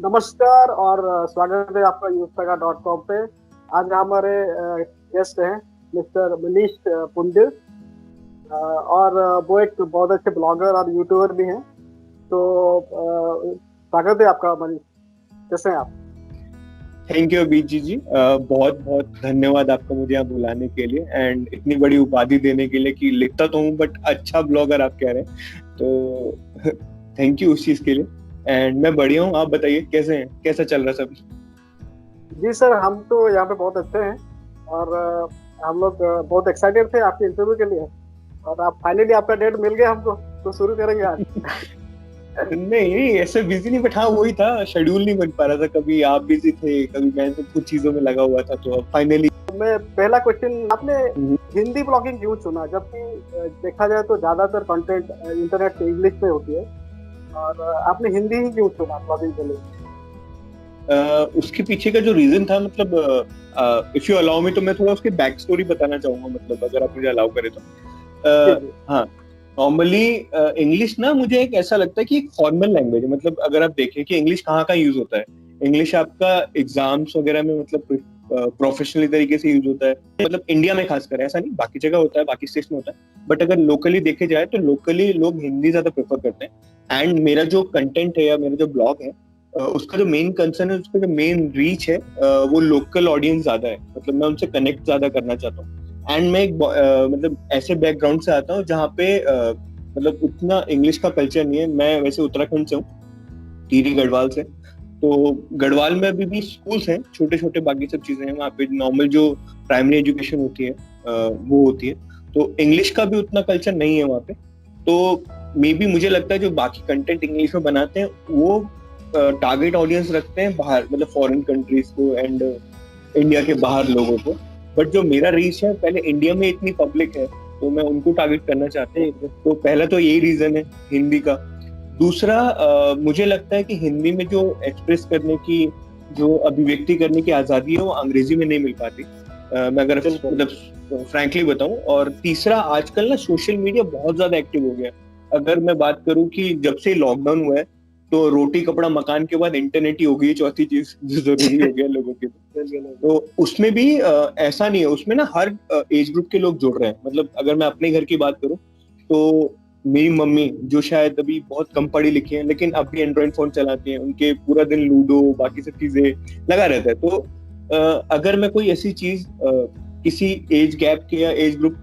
नमस्कार और स्वागत है आपका यूस्तका.com पे। आज हमारे गेस्ट हैं मिस्टर मनीष पुंडिल और वो एक बहुत अच्छे ब्लॉगर और यूट्यूबर भी हैं। तो स्वागत है आपका मनीष, कैसे हैं आप? थैंक यू अभिजीत जी, बहुत बहुत धन्यवाद आपका मुझे यहाँ बुलाने के लिए एंड इतनी बड़ी उपाधि देने के लिए कि लिखता तो हूँ बट अच्छा ब्लॉगर आप कह रहे हैं, तो थैंक यू उस चीज के लिए। एंड मैं बढ़िया हूँ, आप बताइए कैसे हैं, कैसा चल रहा सब? जी सर, हम तो यहाँ पे बहुत अच्छे हैं और हम लोग बहुत एक्साइटेड थे आपके इंटरव्यू के लिए और आप फाइनली आपका डेट मिल गया हमको, तो शुरू करेंगे आज। नहीं ऐसे बिजी नहीं, बट हाँ वही था, शेड्यूल नहीं बन पा रहा था, कभी आप बिजी थे कभी मैं तो कुछ चीजों में लगा हुआ था, तो अब फाइनली। मैं पहला क्वेश्चन, आपने हिंदी ब्लॉगिंग क्यों चुना, जबकि देखा जाए तो ज्यादातर कंटेंट इंटरनेट पे इंग्लिश में होती है और आपने हिंदी ही क्यों चुना ब्लॉगिंग के लिए? उसके पीछे का जो रीजन था, मतलब इफ यू अलाउ मी तो मैं थोड़ा उसकी बैक स्टोरी बताना चाहूंगा, मतलब अगर आप मुझे अलाउ करें तो। हाँ, नॉर्मली इंग्लिश ना मुझे एक ऐसा लगता है कि एक फॉर्मल लैंग्वेज है। मतलब अगर आप देखें कि इंग्लिश कहाँ का यूज होता है, इंग्लिश आपका एग्जाम्स वगैरह में मतलब प्रोफेशनली तरीके से यूज होता है, मतलब इंडिया में खासकर, ऐसा नहीं बाकी जगह होता है, बाकी स्टेट्स में होता है, बट अगर लोकली देखे जाए तो लोकली लोग हिंदी ज्यादा प्रेफर करते हैं। एंड मेरा जो कंटेंट है या मेरा जो ब्लॉग है, उसका जो मेन कंसर्न है, उसका जो मेन रीच है, वो लोकल ऑडियंस ज्यादा है, मतलब मैं उनसे कनेक्ट ज्यादा करना चाहता हूँ। एंड मैं एक मतलब ऐसे बैकग्राउंड से आता हूँ जहाँ पे मतलब उतना इंग्लिश का कल्चर नहीं है। मैं वैसे उत्तराखंड से हूँ, टिहरी गढ़वाल से। तो गढ़वाल में अभी भी स्कूल्स हैं छोटे छोटे, बाकी सब चीजें हैं वहाँ पे, नॉर्मल जो प्राइमरी एजुकेशन होती है वो होती है। तो इंग्लिश का भी उतना कल्चर नहीं है वहाँ पे। तो मे बी मुझे लगता है जो बाकी कंटेंट इंग्लिश में बनाते हैं वो टारगेट ऑडियंस रखते हैं बाहर, मतलब फॉरेन कंट्रीज को एंड इंडिया के बाहर लोगों को। बट जो मेरा रीच है, पहले इंडिया में इतनी पब्लिक है तो मैं उनको टारगेट करना चाहते हैं। तो पहला तो यही रीजन है हिंदी का। दूसरा, मुझे लगता है कि हिंदी में जो एक्सप्रेस करने की, जो अभिव्यक्ति करने की आजादी है, वो अंग्रेजी में नहीं मिल पाती, मैं अगर मतलब फ्रैंकली बताऊं। और तीसरा, आजकल ना सोशल मीडिया बहुत ज्यादा एक्टिव हो गया। अगर मैं बात करूं कि जब से लॉकडाउन हुआ है तो रोटी कपड़ा मकान के बाद इंटरनेट ही हो गई चौथी चीज जो जरूरी हो गया लोगों के लिए। तो उसमें भी ऐसा नहीं है, उसमें ना हर एज ग्रुप के लोग जुड़ रहे हैं। मतलब अगर मैं अपने घर की बात करूं तो मेरी मम्मी, जो शायद अभी बहुत कम पढ़ी लिखी है लेकिन अब भी एंड्रॉइड फोन चलाती हैं, उनके पूरा दिन लूडो बाकी सब चीजें लगा रहता है। तो अगर मैं कोई ऐसी चीज किसी एज गैप के या एज ग्रुप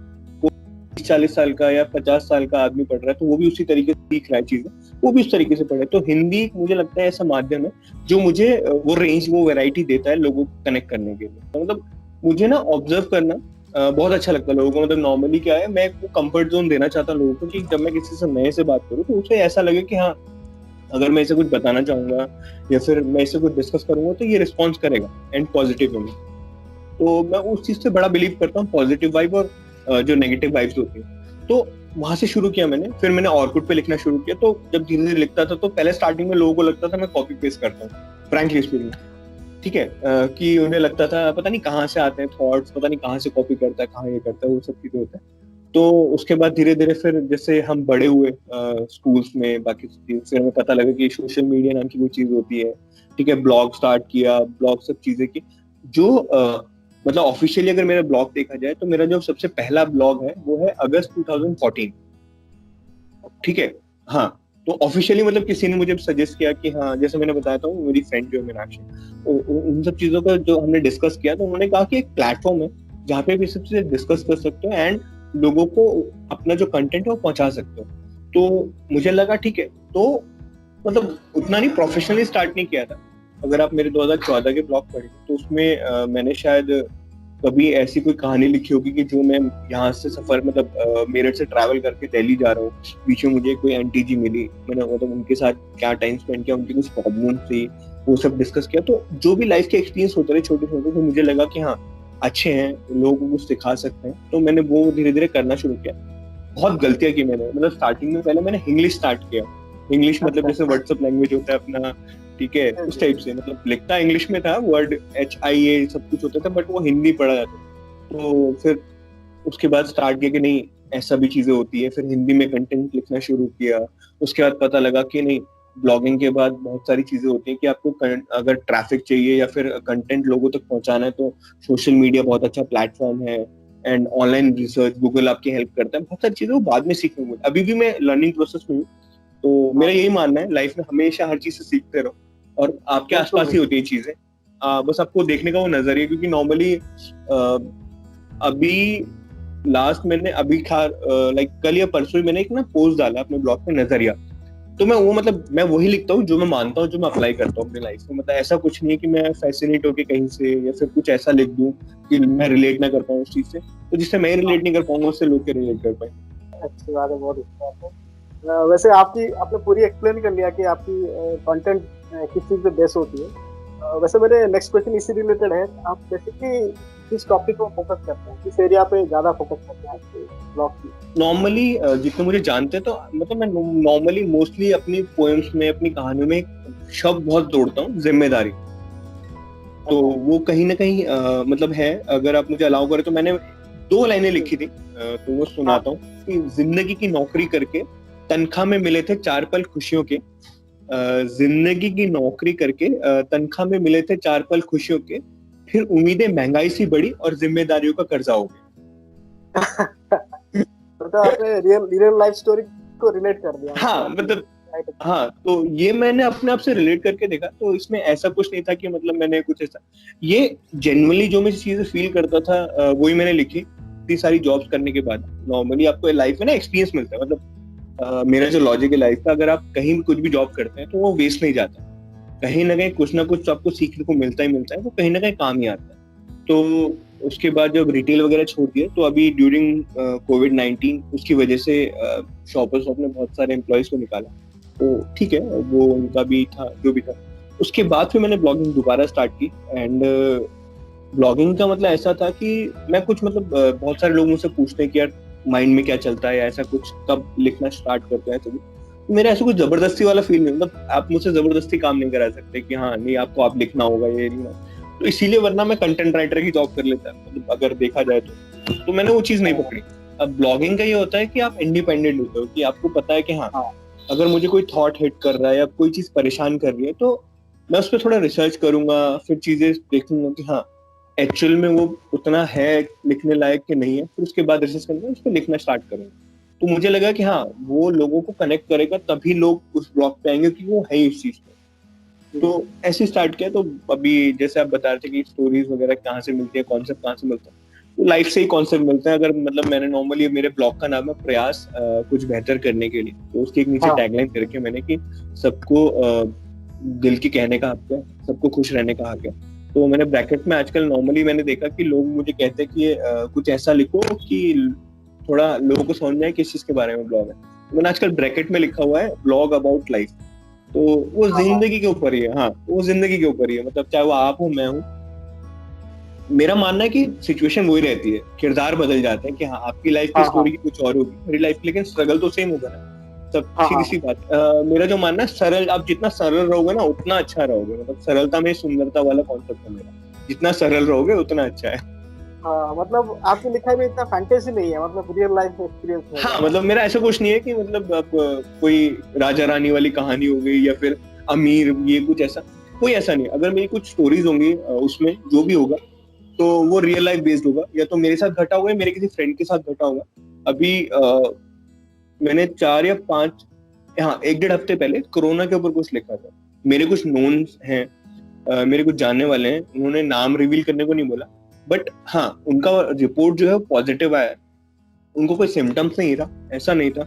को, 40 साल का या 50 साल का आदमी पढ़ रहा है, तो वो भी उसी तरीके से सीख रहा है चीजें, वो भी उस तरीके से पढ़े। तो हिंदी मुझे लगता है ऐसा माध्यम है जो मुझे वो रेंज, वो वैरायटी देता है लोगों को कनेक्ट करने के लिए। तो मतलब मुझे ना ऑब्जर्व करना बहुत अच्छा लगता है लोगों को। मतलब नॉर्मली क्या है, मैं वो कंफर्ट जोन देना चाहता हूँ लोगों को कि जब मैं किसी से नए से बात करूँ तो उसे ऐसा लगे कि हाँ, अगर मैं इसे कुछ बताना चाहूंगा या फिर मैं इसे कुछ डिस्कस करूंगा तो ये रिस्पॉन्स करेगा एंड पॉजिटिव में। तो मैं उस चीज से बड़ा बिलीव करता हूँ, पॉजिटिव वाइब और जो नेगेटिव वाइब्स होती है। तो वहां से शुरू किया मैंने, फिर मैंने ऑर्कुट पे लिखना शुरू किया। तो जब धीरे धीरे लिखता था तो पहले स्टार्टिंग में लोगों को लगता था मैं कॉपी पेस्ट करता हूँ, फ्रैंकली स्पीकिंग, ठीक है, कि उन्हें लगता था पता नहीं कहाँ से आते हैं थॉट्स, पता नहीं कहाँ से कॉपी करता है, कहाँ ये करता है, वो सब चीजें होता है। तो उसके बाद धीरे धीरे फिर जैसे हम बड़े हुए स्कूल्स में, बाकी फिर हमें पता लगा कि सोशल मीडिया नाम की कोई चीज होती है, ठीक है, ब्लॉग स्टार्ट किया, ब्लॉग सब चीजें की। जो मतलब ऑफिशियली अगर मेरा ब्लॉग देखा जाए तो मेरा जो सबसे पहला ब्लॉग है वो है अगस्त 2014, ठीक है। हाँ, तो ऑफिशियली मतलब किसी ने मुझे सजेस्ट किया कि हाँ, जैसे मैंने बताया था, मेरी फ्रेंड जो है मीनाक्षी, उन सब चीजों का जो हमने डिस्कस किया तो उन्होंने कहा कि एक प्लेटफॉर्म है जहाँ पे भी सब चीजें डिस्कस कर सकते हो एंड लोगों को अपना जो कंटेंट है वो पहुंचा सकते हो। तो मुझे लगा ठीक है, तो मतलब उतना नहीं प्रोफेशनली स्टार्ट नहीं किया था। अगर आप मेरे 2014 के ब्लॉग पढ़े तो उसमें मैंने शायद कभी ऐसी कोई कहानी लिखी होगी कि जो मैं यहाँ से सफर, मतलब मेरठ से ट्रैवल करके दिल्ली जा रहा हूँ, बीच में मुझे कोई आंटी जी मिली, मैंने मतलब उनके साथ क्या टाइम स्पेंड किया, उनकी कुछ प्रॉब्लम थी, वो सब डिस्कस किया। तो जो भी लाइफ के एक्सपीरियंस होते रहे छोटे छोटे, तो मुझे लगा कि हाँ अच्छे हैं, लोगों को कुछ सिखा सकते हैं, तो मैंने वो धीरे धीरे करना शुरू किया। बहुत गलतियां की मैंने, मतलब स्टार्टिंग में पहले मैंने इंग्लिश स्टार्ट किया। इंग्लिश मतलब जैसे व्हाट्सएप लैंग्वेज होता है अपना, ठीक है, उस टाइप से, मतलब लिखता इंग्लिश में था, वर्ड HIA सब कुछ होता था, बट वो हिंदी पढ़ा जाता। तो फिर उसके बाद स्टार्ट किया कि नहीं ऐसा भी चीजें होती है, फिर हिंदी में कंटेंट लिखना शुरू किया। उसके बाद पता लगा कि नहीं, ब्लॉगिंग के बाद बहुत सारी चीजें होती हैं कि आपको अगर ट्रैफिक चाहिए या फिर कंटेंट लोगों तक पहुंचाना है तो सोशल मीडिया बहुत अच्छा प्लेटफॉर्म है, एंड ऑनलाइन रिसर्च गूगल आपकी हेल्प करता है। बहुत सारी चीजें वो बाद में सीखने को, अभी भी मैं लर्निंग प्रोसेस में हूँ। तो मेरा यही मानना है लाइफ में हमेशा हर चीज से सीखते रहो, और आपके आसपास ही होती है चीजें, बस आपको देखने का वो नजरिया। क्योंकि नॉर्मली अभी लास्ट मैंने अभी लाइक कल या परसों ही मैंने एक ना पोस्ट डाला अपने ब्लॉग पे, नजरिया। तो मैं वो मतलब मैं वही लिखता हूँ जो मैं मानता हूँ, जो मैं अप्लाई करता हूँ अपनी लाइफ में। मतलब ऐसा कुछ नहीं है कि मैं फैसिनेट होके कहीं से या फिर कुछ ऐसा लिख दूं कि मैं रिलेट ना कर पाऊँ उस चीज से, तो जिससे मैं रिलेट नहीं कर पाऊंगा उससे लोग रिलेट कर पाए। अच्छी बात है, बहुत अच्छी बात है। वैसे आपने पूरी एक्सप्लेन कर लिया कि आपकी कंटेंट किस चीज पे बेस होती है। वैसे मेरे नेक्स्ट क्वेश्चन इसी रिलेटेड है, आप बेसिकली किस टॉपिक को फोकस करते हैं, किस एरिया पे ज्यादा फोकस करते हैं आपके ब्लॉग की? नॉर्मली जितने मुझे जानते हैं तो मतलब मैं नॉर्मली मोस्टली अपनी पोएम्स में, अपनी कहानियों में एक शब्द बहुत जोड़ता हूँ, जिम्मेदारी। तो वो कहीं ना कहीं मतलब है, अगर आप मुझे अलाउ करें तो मैंने 2 लाइनें लिखी थी, तो वो सुनाता हूँ कि जिंदगी की नौकरी करके तनख्वाह में मिले थे 4 पल खुशियों के। जिंदगी की नौकरी करके तनख्वाह में मिले थे 4 पल खुशियों के, फिर उम्मीदें महंगाई सी बढ़ी और जिम्मेदारियों का कर्जा हो गया। तो आपने रियल लाइफ स्टोरी को रिलेट कर दिया। हाँ मतलब हाँ, तो ये मैंने अपने आप से रिलेट करके देखा, तो इसमें ऐसा कुछ नहीं था कि मतलब मैंने कुछ ऐसा, ये जेन्युइनली जो मैं चीजें फील करता था वही मैंने लिखी। इतनी सारी जॉब्स करने के बाद नॉर्मली आपको लाइफ में ना एक्सपीरियंस मिलता है। मतलब मेरा जो लॉजिक है लाइफ का, अगर आप कहीं भी कुछ भी जॉब करते हैं तो वो वेस्ट नहीं जाता, कहीं ना कहीं कुछ ना कुछ आपको सीखने को मिलता ही मिलता है, वो कहीं ना कहीं काम ही आता है। तो उसके बाद जब रिटेल वगैरह छोड़ दिया तो अभी ड्यूरिंग कोविड-19 उसकी वजह से शॉपर्स ने बहुत सारे एम्प्लॉयज को निकाला, तो ठीक है वो उनका भी था जो भी था। उसके बाद फिर मैंने ब्लॉगिंग दोबारा स्टार्ट की, एंड ब्लॉगिंग का मतलब ऐसा था कि मैं कुछ मतलब बहुत सारे लोग मुझसे पूछते हैं कि यार माइंड में क्या चलता है या ऐसा कुछ, कब लिखना स्टार्ट करते हैं। तो मेरा ऐसा कुछ जबरदस्ती वाला फील नहीं, मतलब आप मुझसे जबरदस्ती काम नहीं करा सकते कि हाँ नहीं आपको आप लिखना होगा ये नहीं। तो इसीलिए वरना मैं कंटेंट राइटर की जॉब कर लेता, मतलब अगर देखा जाए तो मैंने वो चीज नहीं पकड़ी। अब ब्लॉगिंग का ये होता है कि आप इंडिपेंडेंट होते हो, कि आपको पता है कि हाँ अगर मुझे कोई थॉट हिट कर रहा है या कोई चीज परेशान कर रही है तो मैं उस पर थोड़ा रिसर्च करूंगा, फिर चीजें देखूंगा कि हाँ एक्चुअल में वो उतना है लिखने लायक कि नहीं है, फिर उसके बाद रिसर्च करके उस पर लिखना स्टार्ट करूंगा। तो मुझे लगा कि हाँ वो लोगों को कनेक्ट करेगा तभी लोग उस ब्लॉग पे आएंगे, क्योंकि वो है ही उस चीज पे। तो ऐसे स्टार्ट किया। तो अभी जैसे आप बता रहे थे कि स्टोरीज वगैरह कहाँ से मिलती है, कॉन्सेप्ट कहाँ से मिलता है, तो लाइफ से ही कॉन्सेप्ट मिलता है। अगर मतलब मैंने नॉर्मली, मेरे ब्लॉग का नाम है प्रयास कुछ बेहतर करने के लिए, तो उसके एक नीचे टैगलाइन करके मैंने कि सबको दिल की कहने का हक है, सबको खुश रहने का हक है। तो मैंने ब्रैकेट में आजकल नॉर्मली मैंने देखा कि लोग मुझे कहते हैं कि कुछ ऐसा लिखो कि थोड़ा लोगों को समझ में आए किस चीज के बारे में ब्लॉग है। तो मैंने आजकल ब्रैकेट में लिखा हुआ है ब्लॉग अबाउट लाइफ। तो वो जिंदगी के ऊपर ही है। हाँ वो जिंदगी के ऊपर ही है, मतलब चाहे वो आप हो मैं हूँ। मेरा मानना है कि सिचुएशन वही रहती है, किरदार बदल जाते हैं कि हाँ आपकी लाइफ की स्टोरी की कुछ और होगी, मेरी लाइफ, लेकिन स्ट्रगल तो सेम होगा ना। सब सीधी सी बात। मेरा जो मानना है, सरल, आप जितना सरल रहोगे ना उतना अच्छा रहोगे। मतलब सरलता में सुंदरता वाला कॉन्सेप्ट है मेरा, जितना सरल रहोगे उतना अच्छा है। मतलब आपकी लिखाई में इतना फैंटेसी नहीं है, मतलब रियल लाइफ एक्सपीरियंस है। हाँ मतलब मेरा ऐसा कुछ नहीं है कि मतलब आप कोई राजा रानी वाली कहानी हो गई या फिर अमीर, ये कुछ ऐसा कोई ऐसा नहीं। अगर मेरी कुछ स्टोरीज होंगी उसमें जो भी होगा तो वो रियल लाइफ बेस्ड होगा, या तो मेरे साथ घटा होगा या मेरे किसी फ्रेंड के साथ घटा होगा। अभी मैंने 4 या 5, हाँ 1-1.5 हफ्ते पहले कोरोना के ऊपर कुछ लिखा था। मेरे कुछ नोन्स हैं, मेरे कुछ जानने वाले हैं, उन्होंने नाम रिवील करने को नहीं बोला, बट हाँ उनका रिपोर्ट जो है पॉजिटिव आया। उनको कोई सिम्टम्स नहीं था, ऐसा नहीं था,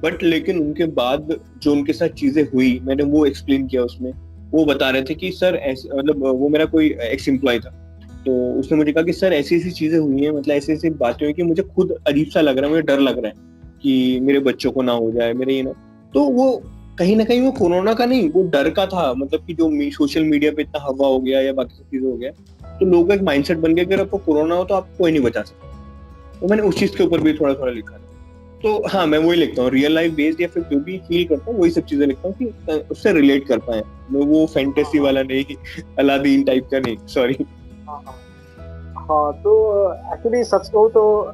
बट लेकिन उनके बाद जो उनके साथ चीजें हुई मैंने वो एक्सप्लेन किया उसमें। वो बता रहे थे कि सर ऐसे, मतलब वो मेरा कोई एक्स एम्प्लॉय था, तो उसने मुझे कहा कि सर ऐसी ऐसी चीजें हुई हैं, मतलब ऐसी ऐसी बातें हुई कि मुझे खुद अजीब सा लग रहा है, मुझे डर लग रहा है कि मेरे बच्चों को ना हो जाए, मेरे ये ना। तो वो कहीं ना कहीं वो कोरोना का नहीं, वो डर का था। मतलब कि जो सोशल मीडिया पे इतना हवा हो गया या बाकी सब चीजें हो गया, तो लोगों का एक माइंडसेट बन गया कि अगर आपको कोरोना हो तो आपको कोई नहीं बचा सकता। तो मैंने उस चीज के ऊपर भी थोड़ा थोड़ा लिखा था। तो हाँ मैं वही लिखता हूँ, रियल लाइफ बेस्ड या फिर जो भी फील करता हूँ वही सब चीजें लिखता हूँ कि उससे रिलेट कर पाए। मैं वो फैंटेसी वाला नहीं कि अलादीन टाइप का नहीं, सॉरी। हाँ तो एक्चुअली सच कहूँ तो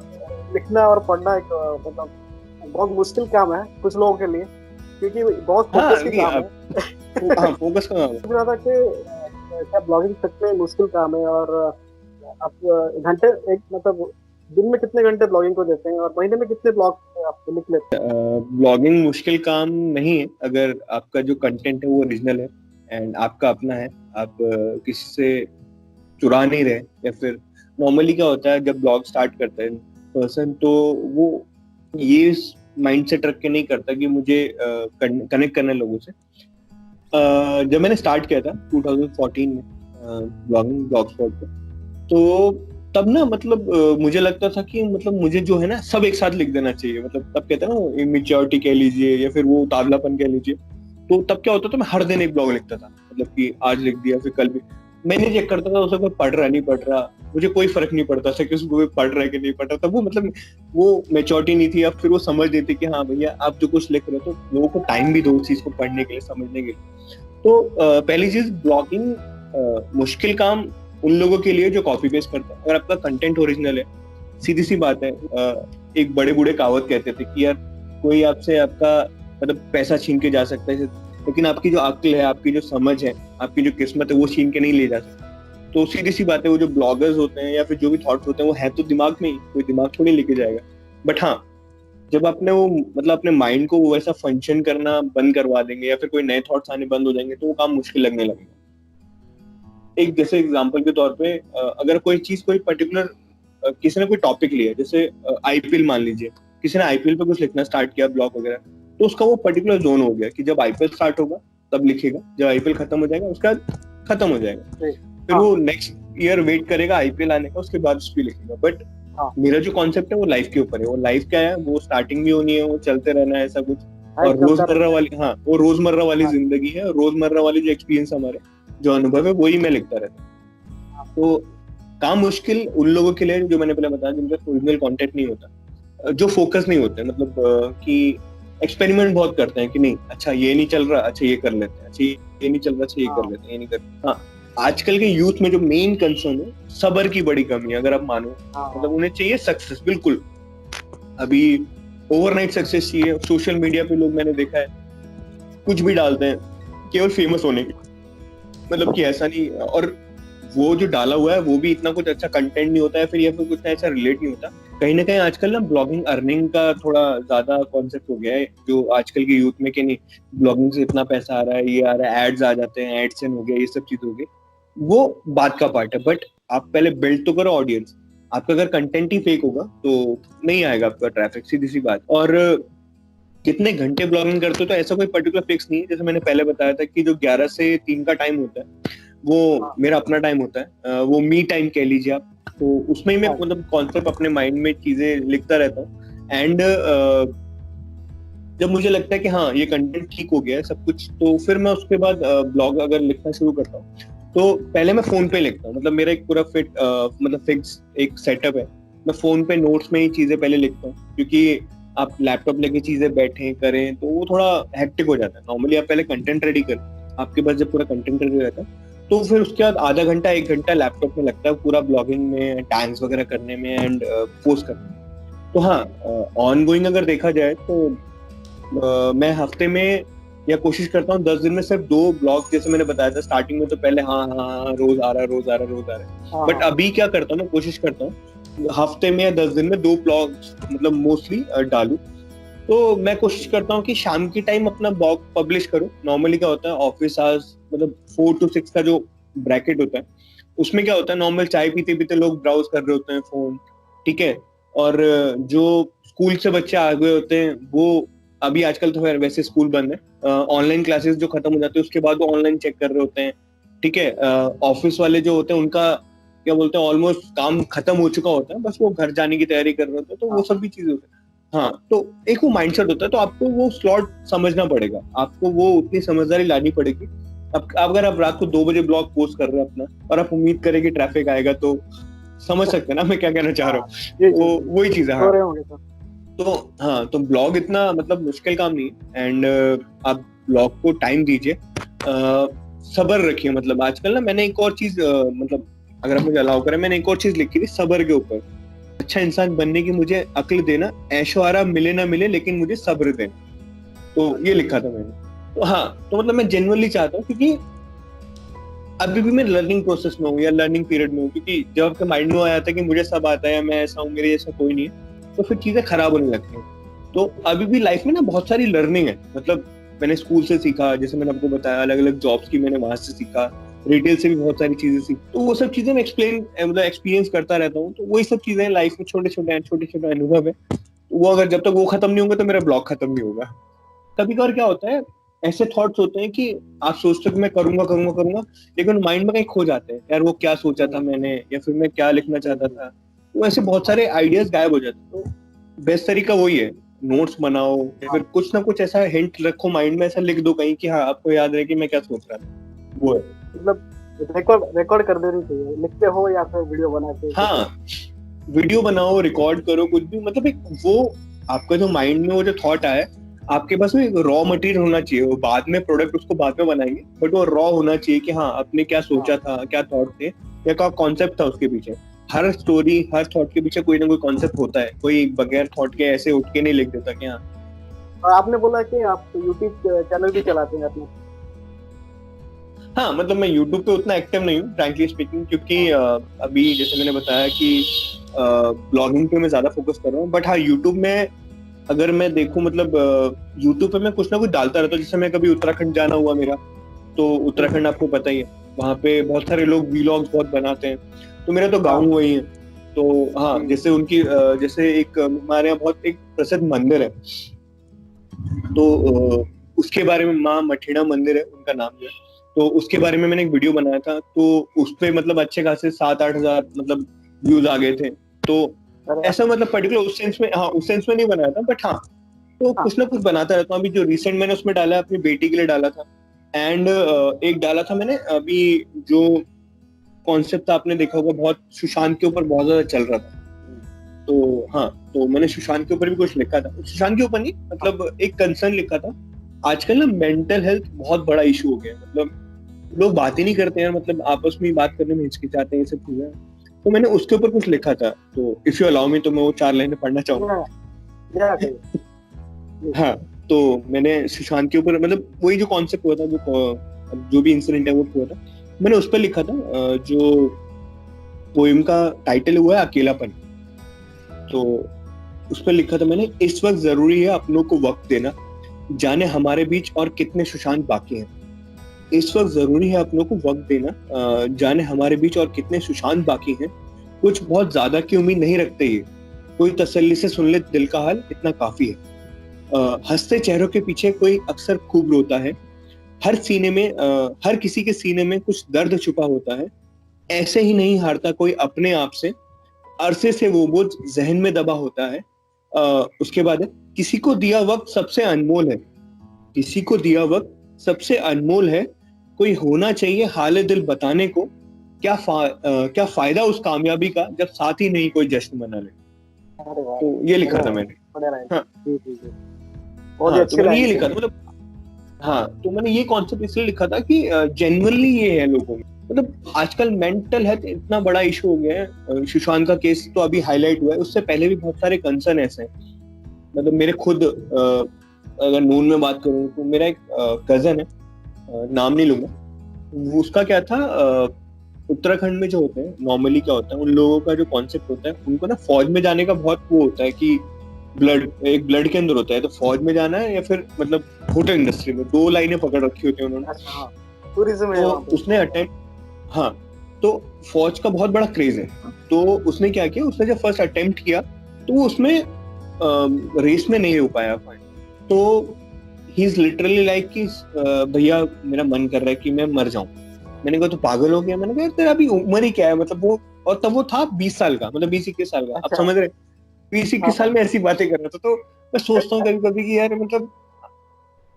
लिखना और पढ़ना एक मतलब बहुत मुश्किल काम है कुछ लोगों के लिए। क्योंकि बहुत हाँ फोकस की नहीं काम है। हाँ फोकस का काम है। मुझे लगा था कि क्या ब्लॉगिंग सच में मुश्किल काम है, और आप घंटे एक मतलब दिन में कितने घंटे ब्लॉगिंग को देते हैं, और महीने में कितने ब्लॉग आप लिख लेते ब्लॉगिंग मुश्किल काम नहीं है अगर आपका जो कंटेंट है वो ओरिजिनल है एंड आपका अपना है, आप किसी से चुरा नहीं रहे। या फिर नॉर्मली क्या होता है जब ब्लॉग स्टार्ट करता है पर्सन, तो वो ये माइंडसेट रख के नहीं करता कि मुझे कनेक्ट करना है लोगों से। जब मैंने स्टार्ट किया था 2014 में ब्लॉगिंग ब्लॉगस्पॉट पे, तो तब ना मतलब मुझे लगता था कि मतलब मुझे जो है ना सब एक साथ लिख देना चाहिए। मतलब तब कहते हैं ना इमेच्योरिटी कह लीजिए या फिर वो उतावलापन कह लीजिए। तो तब क्या होता था, मैं हर दिन एक ब्लॉग लिखता था, मतलब कि आज लिख दिया फिर कल भी। मैं नहीं चेक करता था उसे कोई पढ़ रहा नहीं पढ़ रहा, मुझे कोई फर्क नहीं पड़ता था कि उसको कोई पढ़ रहा है कि नहीं पढ़ रहा। तब वो मतलब वो मेच्योरिटी नहीं थी। अब फिर वो समझ देती कि हाँ भैया आप जो कुछ लिख रहे हो, तो लोगों को टाइम भी दो उस चीज को पढ़ने के लिए, समझने के लिए। तो पहली चीज, ब्लॉगिंग मुश्किल काम उन लोगों के लिए जो कॉपी पेस्ट करते हैं। अगर आपका कंटेंट ओरिजिनल है, सीधी सी बात है, एक बड़े बूढ़े कहावत कहते थे कि यार कोई आपसे आपका मतलब पैसा छीन के जा सकता है, लेकिन आपकी जो अक्ल है, आपकी जो समझ है, आपकी जो किस्मत है, वो छीन के नहीं ले जा सकता। तो सीधी सी बात है, वो जो ब्लॉगर्स होते हैं या फिर जो भी थॉट्स होते हैं वो है तो दिमाग में ही, कोई दिमाग थोड़ी लेके जाएगा। बट हाँ, जब आपने वो मतलब अपने माइंड को वो वैसा फंक्शन करना बंद करवा देंगे या फिर कोई नए थॉट्स आने बंद हो जाएंगे, तो वो काम मुश्किल लगने लगेगा। एक जैसे एग्जांपल के तौर पे, अगर कोई चीज कोई पर्टिकुलर किसी ने कोई टॉपिक लिया, जैसे आईपीएल मान लीजिए, किसी ने आईपीएल पे कुछ लिखना स्टार्ट किया ब्लॉग वगैरह, तो उसका वो पर्टिकुलर जोन हो गया कि जब आईपीएल स्टार्ट होगा तब लिखेगा, जब आईपीएल खत्म हो जाएगा उसका खत्म हो जाएगा, फिर वो नेक्स्ट ईयर वेट करेगा आईपीएल आने का, उसके बाद उस पर लिखेगा। बट मेरा जो कॉन्सेप्ट है वो लाइफ के ऊपर है। वो लाइफ क्या है, वो स्टार्टिंग भी होनी है, वो चलते रहना है, ऐसा कुछ। और रोजमर्रा वाली, हाँ वो रोजमर्रा वाली जिंदगी है, रोजमर्रा वाली जो एक्सपीरियंस हमारे, जो अनुभव है, वही मैं लिखता रहता हूँ। तो काम मुश्किल उन लोगों के लिए जो मैंने पहले बताया, जिनका ओरिजिनल कंटेंट नहीं होता, जो फोकस नहीं होते, मतलब कि एक्सपेरिमेंट बहुत करते हैं कि नहीं अच्छा ये नहीं चल रहा, अच्छा ये कर लेते हैं, अच्छा ये नहीं चल रहा, अच्छा ये कर लेते हैं, ये नहीं कर। हाँ, आजकल के यूथ में जो मेन कंसर्न है, सब्र की बड़ी कमी है, अगर आप मानो। मतलब उन्हें चाहिए सक्सेस, बिल्कुल अभी ओवरनाइट सक्सेस चाहिए। सोशल मीडिया पे लोग मैंने देखा है कुछ भी डालते हैं केवल फेमस होने के, मतलब कि ऐसा नहीं, और वो जो डाला हुआ है वो भी इतना कुछ अच्छा कंटेंट नहीं होता है, फिर या फिर कुछ ऐसा रिलेट नहीं होता। कहीं ना कहीं आजकल ना ब्लॉगिंग अर्निंग का थोड़ा ज्यादा कॉन्सेप्ट हो गया है, जो आजकल के यूथ में कि नहीं ब्लॉगिंग से इतना पैसा आ रहा है, ये आ रहा है, एड्स आ जाते हैं, एडसेंस हो गया, ये सब चीज हो गई, वो बात का पार्ट है। बट आप पहले बिल्ड तो करो ऑडियंस। आपका अगर कंटेंट ही फेक होगा तो नहीं आएगा आपका ट्रैफिक, सीधी सी बात। और कितने घंटे ब्लॉगिंग करते हो, तो ऐसा कोई पर्टिकुलर फिक्स नहीं है। जैसे मैंने पहले बताया था कि जो 11 से 3 का टाइम होता है वो मेरा अपना टाइम होता है, वो मी टाइम कह लीजिए आप। तो उसमें ही मैं मतलब कॉन्सेप्ट अपने माइंड में चीजें लिखता रहता हूँ। एंड जब मुझे लगता है कि हाँ ये कंटेंट ठीक हो गया है सब कुछ, तो फिर मैं उसके बाद ब्लॉग अगर लिखना शुरू करता हूँ, तो पहले मैं फोन पे लिखता हूँ। मतलब मेरा एक पूरा मतलब फिक्स एक सेटअप है। मैं फोन पे नोट्स में ही चीजें पहले लिखता हूँ, क्योंकि आप लैपटॉप लेके चीजें बैठे करें तो वो थोड़ा हेक्टिक हो जाता है। नॉर्मली आप पहले कंटेंट रेडी करें, आपके पास जब पूरा कंटेंट रेडी रहता है, तो फिर उसके बाद आधा घंटा 1 घंटा लैपटॉप में लगता है पूरा ब्लॉगिंग में, टैग्स वगैरह करने में एंड पोस्ट करने में। तो हाँ, ऑन गोइंग अगर देखा जाए तो मैं हफ्ते में या कोशिश करता हूँ 10 दिन में सिर्फ 2 ब्लॉग, जैसे मैंने बताया था स्टार्टिंग में, तो पहले हाँ रोज आ रहा है। बट अभी क्या करता हूँ, मैं कोशिश करता हूँ हफ्ते में या 10 दिन में 2 ब्लॉग्स मतलब मोस्टली डालूं। तो मैं कोशिश करता हूँ कि शाम की टाइम अपना ब्लॉग पब्लिश करूं। नॉर्मली क्या होता है, ऑफिस आवर्स मतलब 4 to 6 का जो ब्रैकेट होता है, उसमें क्या होता है, नॉर्मल चाय पीते पीते लोग ब्राउज कर रहे होते हैं फोन, ठीक है। और जो स्कूल से बच्चे आ गए होते हैं, वो अभी आजकल तो वैसे स्कूल बंद है, ऑनलाइन क्लासेस जो खत्म हो जाती है उसके बाद वो ऑनलाइन चेक कर रहे होते हैं, ठीक है। ऑफिस वाले जो होते हैं उनका क्या बोलते हैं, ऑलमोस्ट काम खत्म हो चुका होता है, बस वो घर जाने की तैयारी कर रहे होते हैं। तो वो सब भी चीजें होती है। हाँ, तो एक वो माइंडसेट होता है, तो आपको वो स्लॉट समझना पड़ेगा, आपको वो उतनी समझदारी लानी पड़ेगी। अब अगर आप रात को 2 बजे ब्लॉग पोस्ट कर रहे हैं अपना, और आप उम्मीद करें कि ट्रैफिक आएगा, तो समझ सकते हैं ना मैं क्या कहना चाह रहा हूँ। वो वही चीज है। हाँ, तो हाँ, तो ब्लॉग इतना मतलब मुश्किल काम नहीं है। एंड आप ब्लॉग को टाइम दीजिए, सब्र रखिए। मतलब आजकल ना मैंने एक और चीज मतलब अगर आप मुझे अलाउ करें, मैंने एक और चीज लिखी थी सब्र के ऊपर। अच्छा इंसान बनने की मुझे अक्ल देना, ऐशो आराम मिले ना मिले लेकिन मुझे सब्र देना। तो ये लिखा था मैंने। तो हाँ, तो मतलब मैं जेन्युइनली चाहता हूँ, क्योंकि अभी भी मैं लर्निंग प्रोसेस में हूँ या लर्निंग पीरियड में हूँ, क्योंकि जब आपके माइंड में आ जाता है कि मुझे सब आता है या मैं ऐसा हूँ, मेरे जैसा कोई नहीं है, तो फिर चीजें खराब होने लगती हैं। तो अभी भी लाइफ में ना बहुत सारी लर्निंग है, मतलब मैंने स्कूल से सीखा, जैसे मैंने आपको बताया, अलग अलग जॉब्स की मैंने वहां से सीखा, रिटेल से भी बहुत सारी चीजें सीखी, तो वो सब चीजें मैं मतलब एक्सपीरियंस करता रहता हूँ। तो वही सब चीजें लाइफ में छोटे छोटे अनुभव है, वो अगर जब तक वो खत्म नहीं होंगे तो मेरा ब्लॉग खत्म नहीं होगा। कभी कभार क्या होता है, ऐसे थॉट्स होते हैं कि आप सोचते हो कि मैं करूंगा करूंगा करूंगा, लेकिन माइंड में कहीं खो जाते हैं, यार वो क्या सोचा था मैंने, या फिर मैं क्या लिखना चाहता था, तो ऐसे बहुत सारे आइडियाज गायब हो जाते हैं। तो बेस्ट तरीका वही है, नोट्स बनाओ या फिर कुछ ना कुछ ऐसा हिंट रखो माइंड में, ऐसा लिख दो कहीं कि हाँ आपको याद रहे कि मैं क्या सोच रहा था। वो है, मतलब रिकॉर्ड कर देनी चाहिए, लिखते हो या फिर वीडियो बना के। हाँ, वीडियो बनाओ, रिकॉर्ड करो, कुछ भी, मतलब एक वो आपका जो माइंड में वो जो थॉट आया, आपके पास वो एक रॉ मटेरियल होना चाहिए। वो बाद में प्रोडक्ट उसको बाद में बनाएंगे, बट वो रॉ होना चाहिए कि हाँ आपने क्या सोचा था, क्या थॉट थे, या क्या कॉन्सेप्ट था उसके पीछे। हर स्टोरी, हर थॉट के पीछे कोई ना कोई कॉन्सेप्ट होता है, कोई बगैर थॉट के ऐसे उठ के नहीं लिख देता कि हाँ। और आपने बोला कि आप यूट्यूब चैनल भी चलाते हैं अपना। हाँ, मतलब मैं यूट्यूब पे उतना एक्टिव नहीं हूँ फ्रैंकली स्पीकिंग, क्योंकि अभी जैसे मैंने बताया कि ब्लॉगिंग पे मैं ज्यादा फोकस कर रहा हूँ। बट हाँ, यूट्यूब में अगर मैं देखूं, मतलब यूट्यूब पे मैं कुछ ना कुछ डालता रहता हूँ। जैसे मैं कभी उत्तराखंड जाना हुआ मेरा, तो उत्तराखंड आपको पता ही है, वहाँ पे बहुत सारे लोग वीलॉग्स बहुत बनाते हैं, तो मेरा तो गाँव वही है। तो हाँ, जैसे उनकी जैसे एक हमारे यहाँ बहुत एक प्रसिद्ध मंदिर है, तो उसके बारे में, माँ मठीड़ा मंदिर है उनका नाम जो है, तो उसके बारे में मैंने एक वीडियो बनाया था। तो उस पे मतलब अच्छे खासे 7-8 हजार मतलब व्यूज आ गए थे। तो ऐसा मतलब पर्टिकुलर उस सेंस में, हाँ उस सेंस में नहीं बनाया था, बट हाँ, तो कुछ ना कुछ बनाता रहता हूँ। अभी जो रिसेंट मैंने उसमें डाला, अपनी बेटी के लिए डाला था, एंड एक डाला था मैंने अभी, जो कॉन्सेप्ट था आपने देखा होगा, बहुत सुशांत के ऊपर बहुत ज्यादा चल रहा था। तो हाँ, तो मैंने सुशांत के ऊपर भी कुछ लिखा था, सुशांत के ऊपर नहीं, मतलब एक कंसर्न लिखा था। आजकल ना मेंटल हेल्थ बहुत बड़ा इशू हो गया है, मतलब लोग बात ही नहीं करते हैं, मतलब आपस में बात करने में हिचकिचाते हैं, ये सब चीजें। तो मैंने उसके ऊपर कुछ लिखा था, तो इफ यू अलाउ मी तो मैं वो 4 लाइनें पढ़ना चाहूंगा। हाँ, तो मैंने सुशांत के ऊपर, मतलब वही जो कॉन्सेप्ट हुआ था, जो भी इंसिडेंट है वो हुआ था, मैंने उस पर लिखा था। जो पोएम का टाइटल हुआ है अकेलापन, तो उस पर लिखा था मैंने, इस वक्त जरूरी है अपनों को वक्त देना, जाने हमारे बीच और कितने सुशांत बाकी हैं। इस वक्त जरूरी है अपनों को वक्त देना, जाने हमारे बीच और कितने सुशांत बाकी हैं। कुछ बहुत ज्यादा की उम्मीद नहीं रखते ये, कोई तसल्ली से सुन ले दिल का हाल, इतना काफी है। हंसते चेहरों के पीछे कोई अक्सर खूब रोता है, हर सीने में हर किसी के सीने में कुछ दर्द छुपा होता है। ऐसे ही नहीं हारता कोई अपने आप से, अरसे से वो बोझ जहन में दबा होता है। उसके बाद है, किसी को दिया वक्त सबसे अनमोल है, किसी को दिया वक्त सबसे अनमोल है, कोई होना चाहिए हाले दिल बताने को, क्या फायदा उस कामयाबी का जब साथ ही नहीं कोई जश्न मना ले। तो ये लिखा था मैंने। हाँ, तो मैंने ये लिखा था, मतलब हाँ, तो मैंने ये कॉन्सेप्ट इसलिए लिखा था कि जेन्युइनली ये है लोगों में, मतलब आजकल मेंटल हेल्थ इतना बड़ा इशू हो गया है। सुशांत का केस तो अभी हाईलाइट हुआ है, उससे पहले भी बहुत सारे कंसर्न ऐसे हैं। मतलब मेरे खुद अगर नून में बात करूं, तो मेरा एक कजन है, नाम नहीं लूंगा, उसका क्या था, उत्तराखंड में जो होते हैं नॉर्मली क्या होता है, उन लोगों का जो कॉन्सेप्ट होता है, उनको ना फौज में जाने का बहुत वो होता है कि ब्लड के अंदर होता है, तो फौज में जाना है या फिर मतलब होटल इंडस्ट्री में, 2 लाइनें पकड़ रखी होती है उन्होंने। टूरिज्म तो उसने अटेंड, हाँ, तो फौज का बहुत बड़ा क्रेज है। तो उसने क्या किया, उसने जब फर्स्ट अटेम्प्ट किया तो वो उसमें रेस में नहीं हो पाया। तो ही इज लिटरली लाइक कि भैया मेरा मन कर रहा है कि मैं मर जाऊं। मैंने कहा तो पागल हो गया। मैंने कहा तेरा अभी उम्र ही क्या है, मतलब वो, और तब वो था 20 साल का, मतलब 20-21 साल का, आप समझ रहे, 20-21 साल में ऐसी बातें कर रहा था। तो मैं सोचता हूँ कभी कभी कि यार मतलब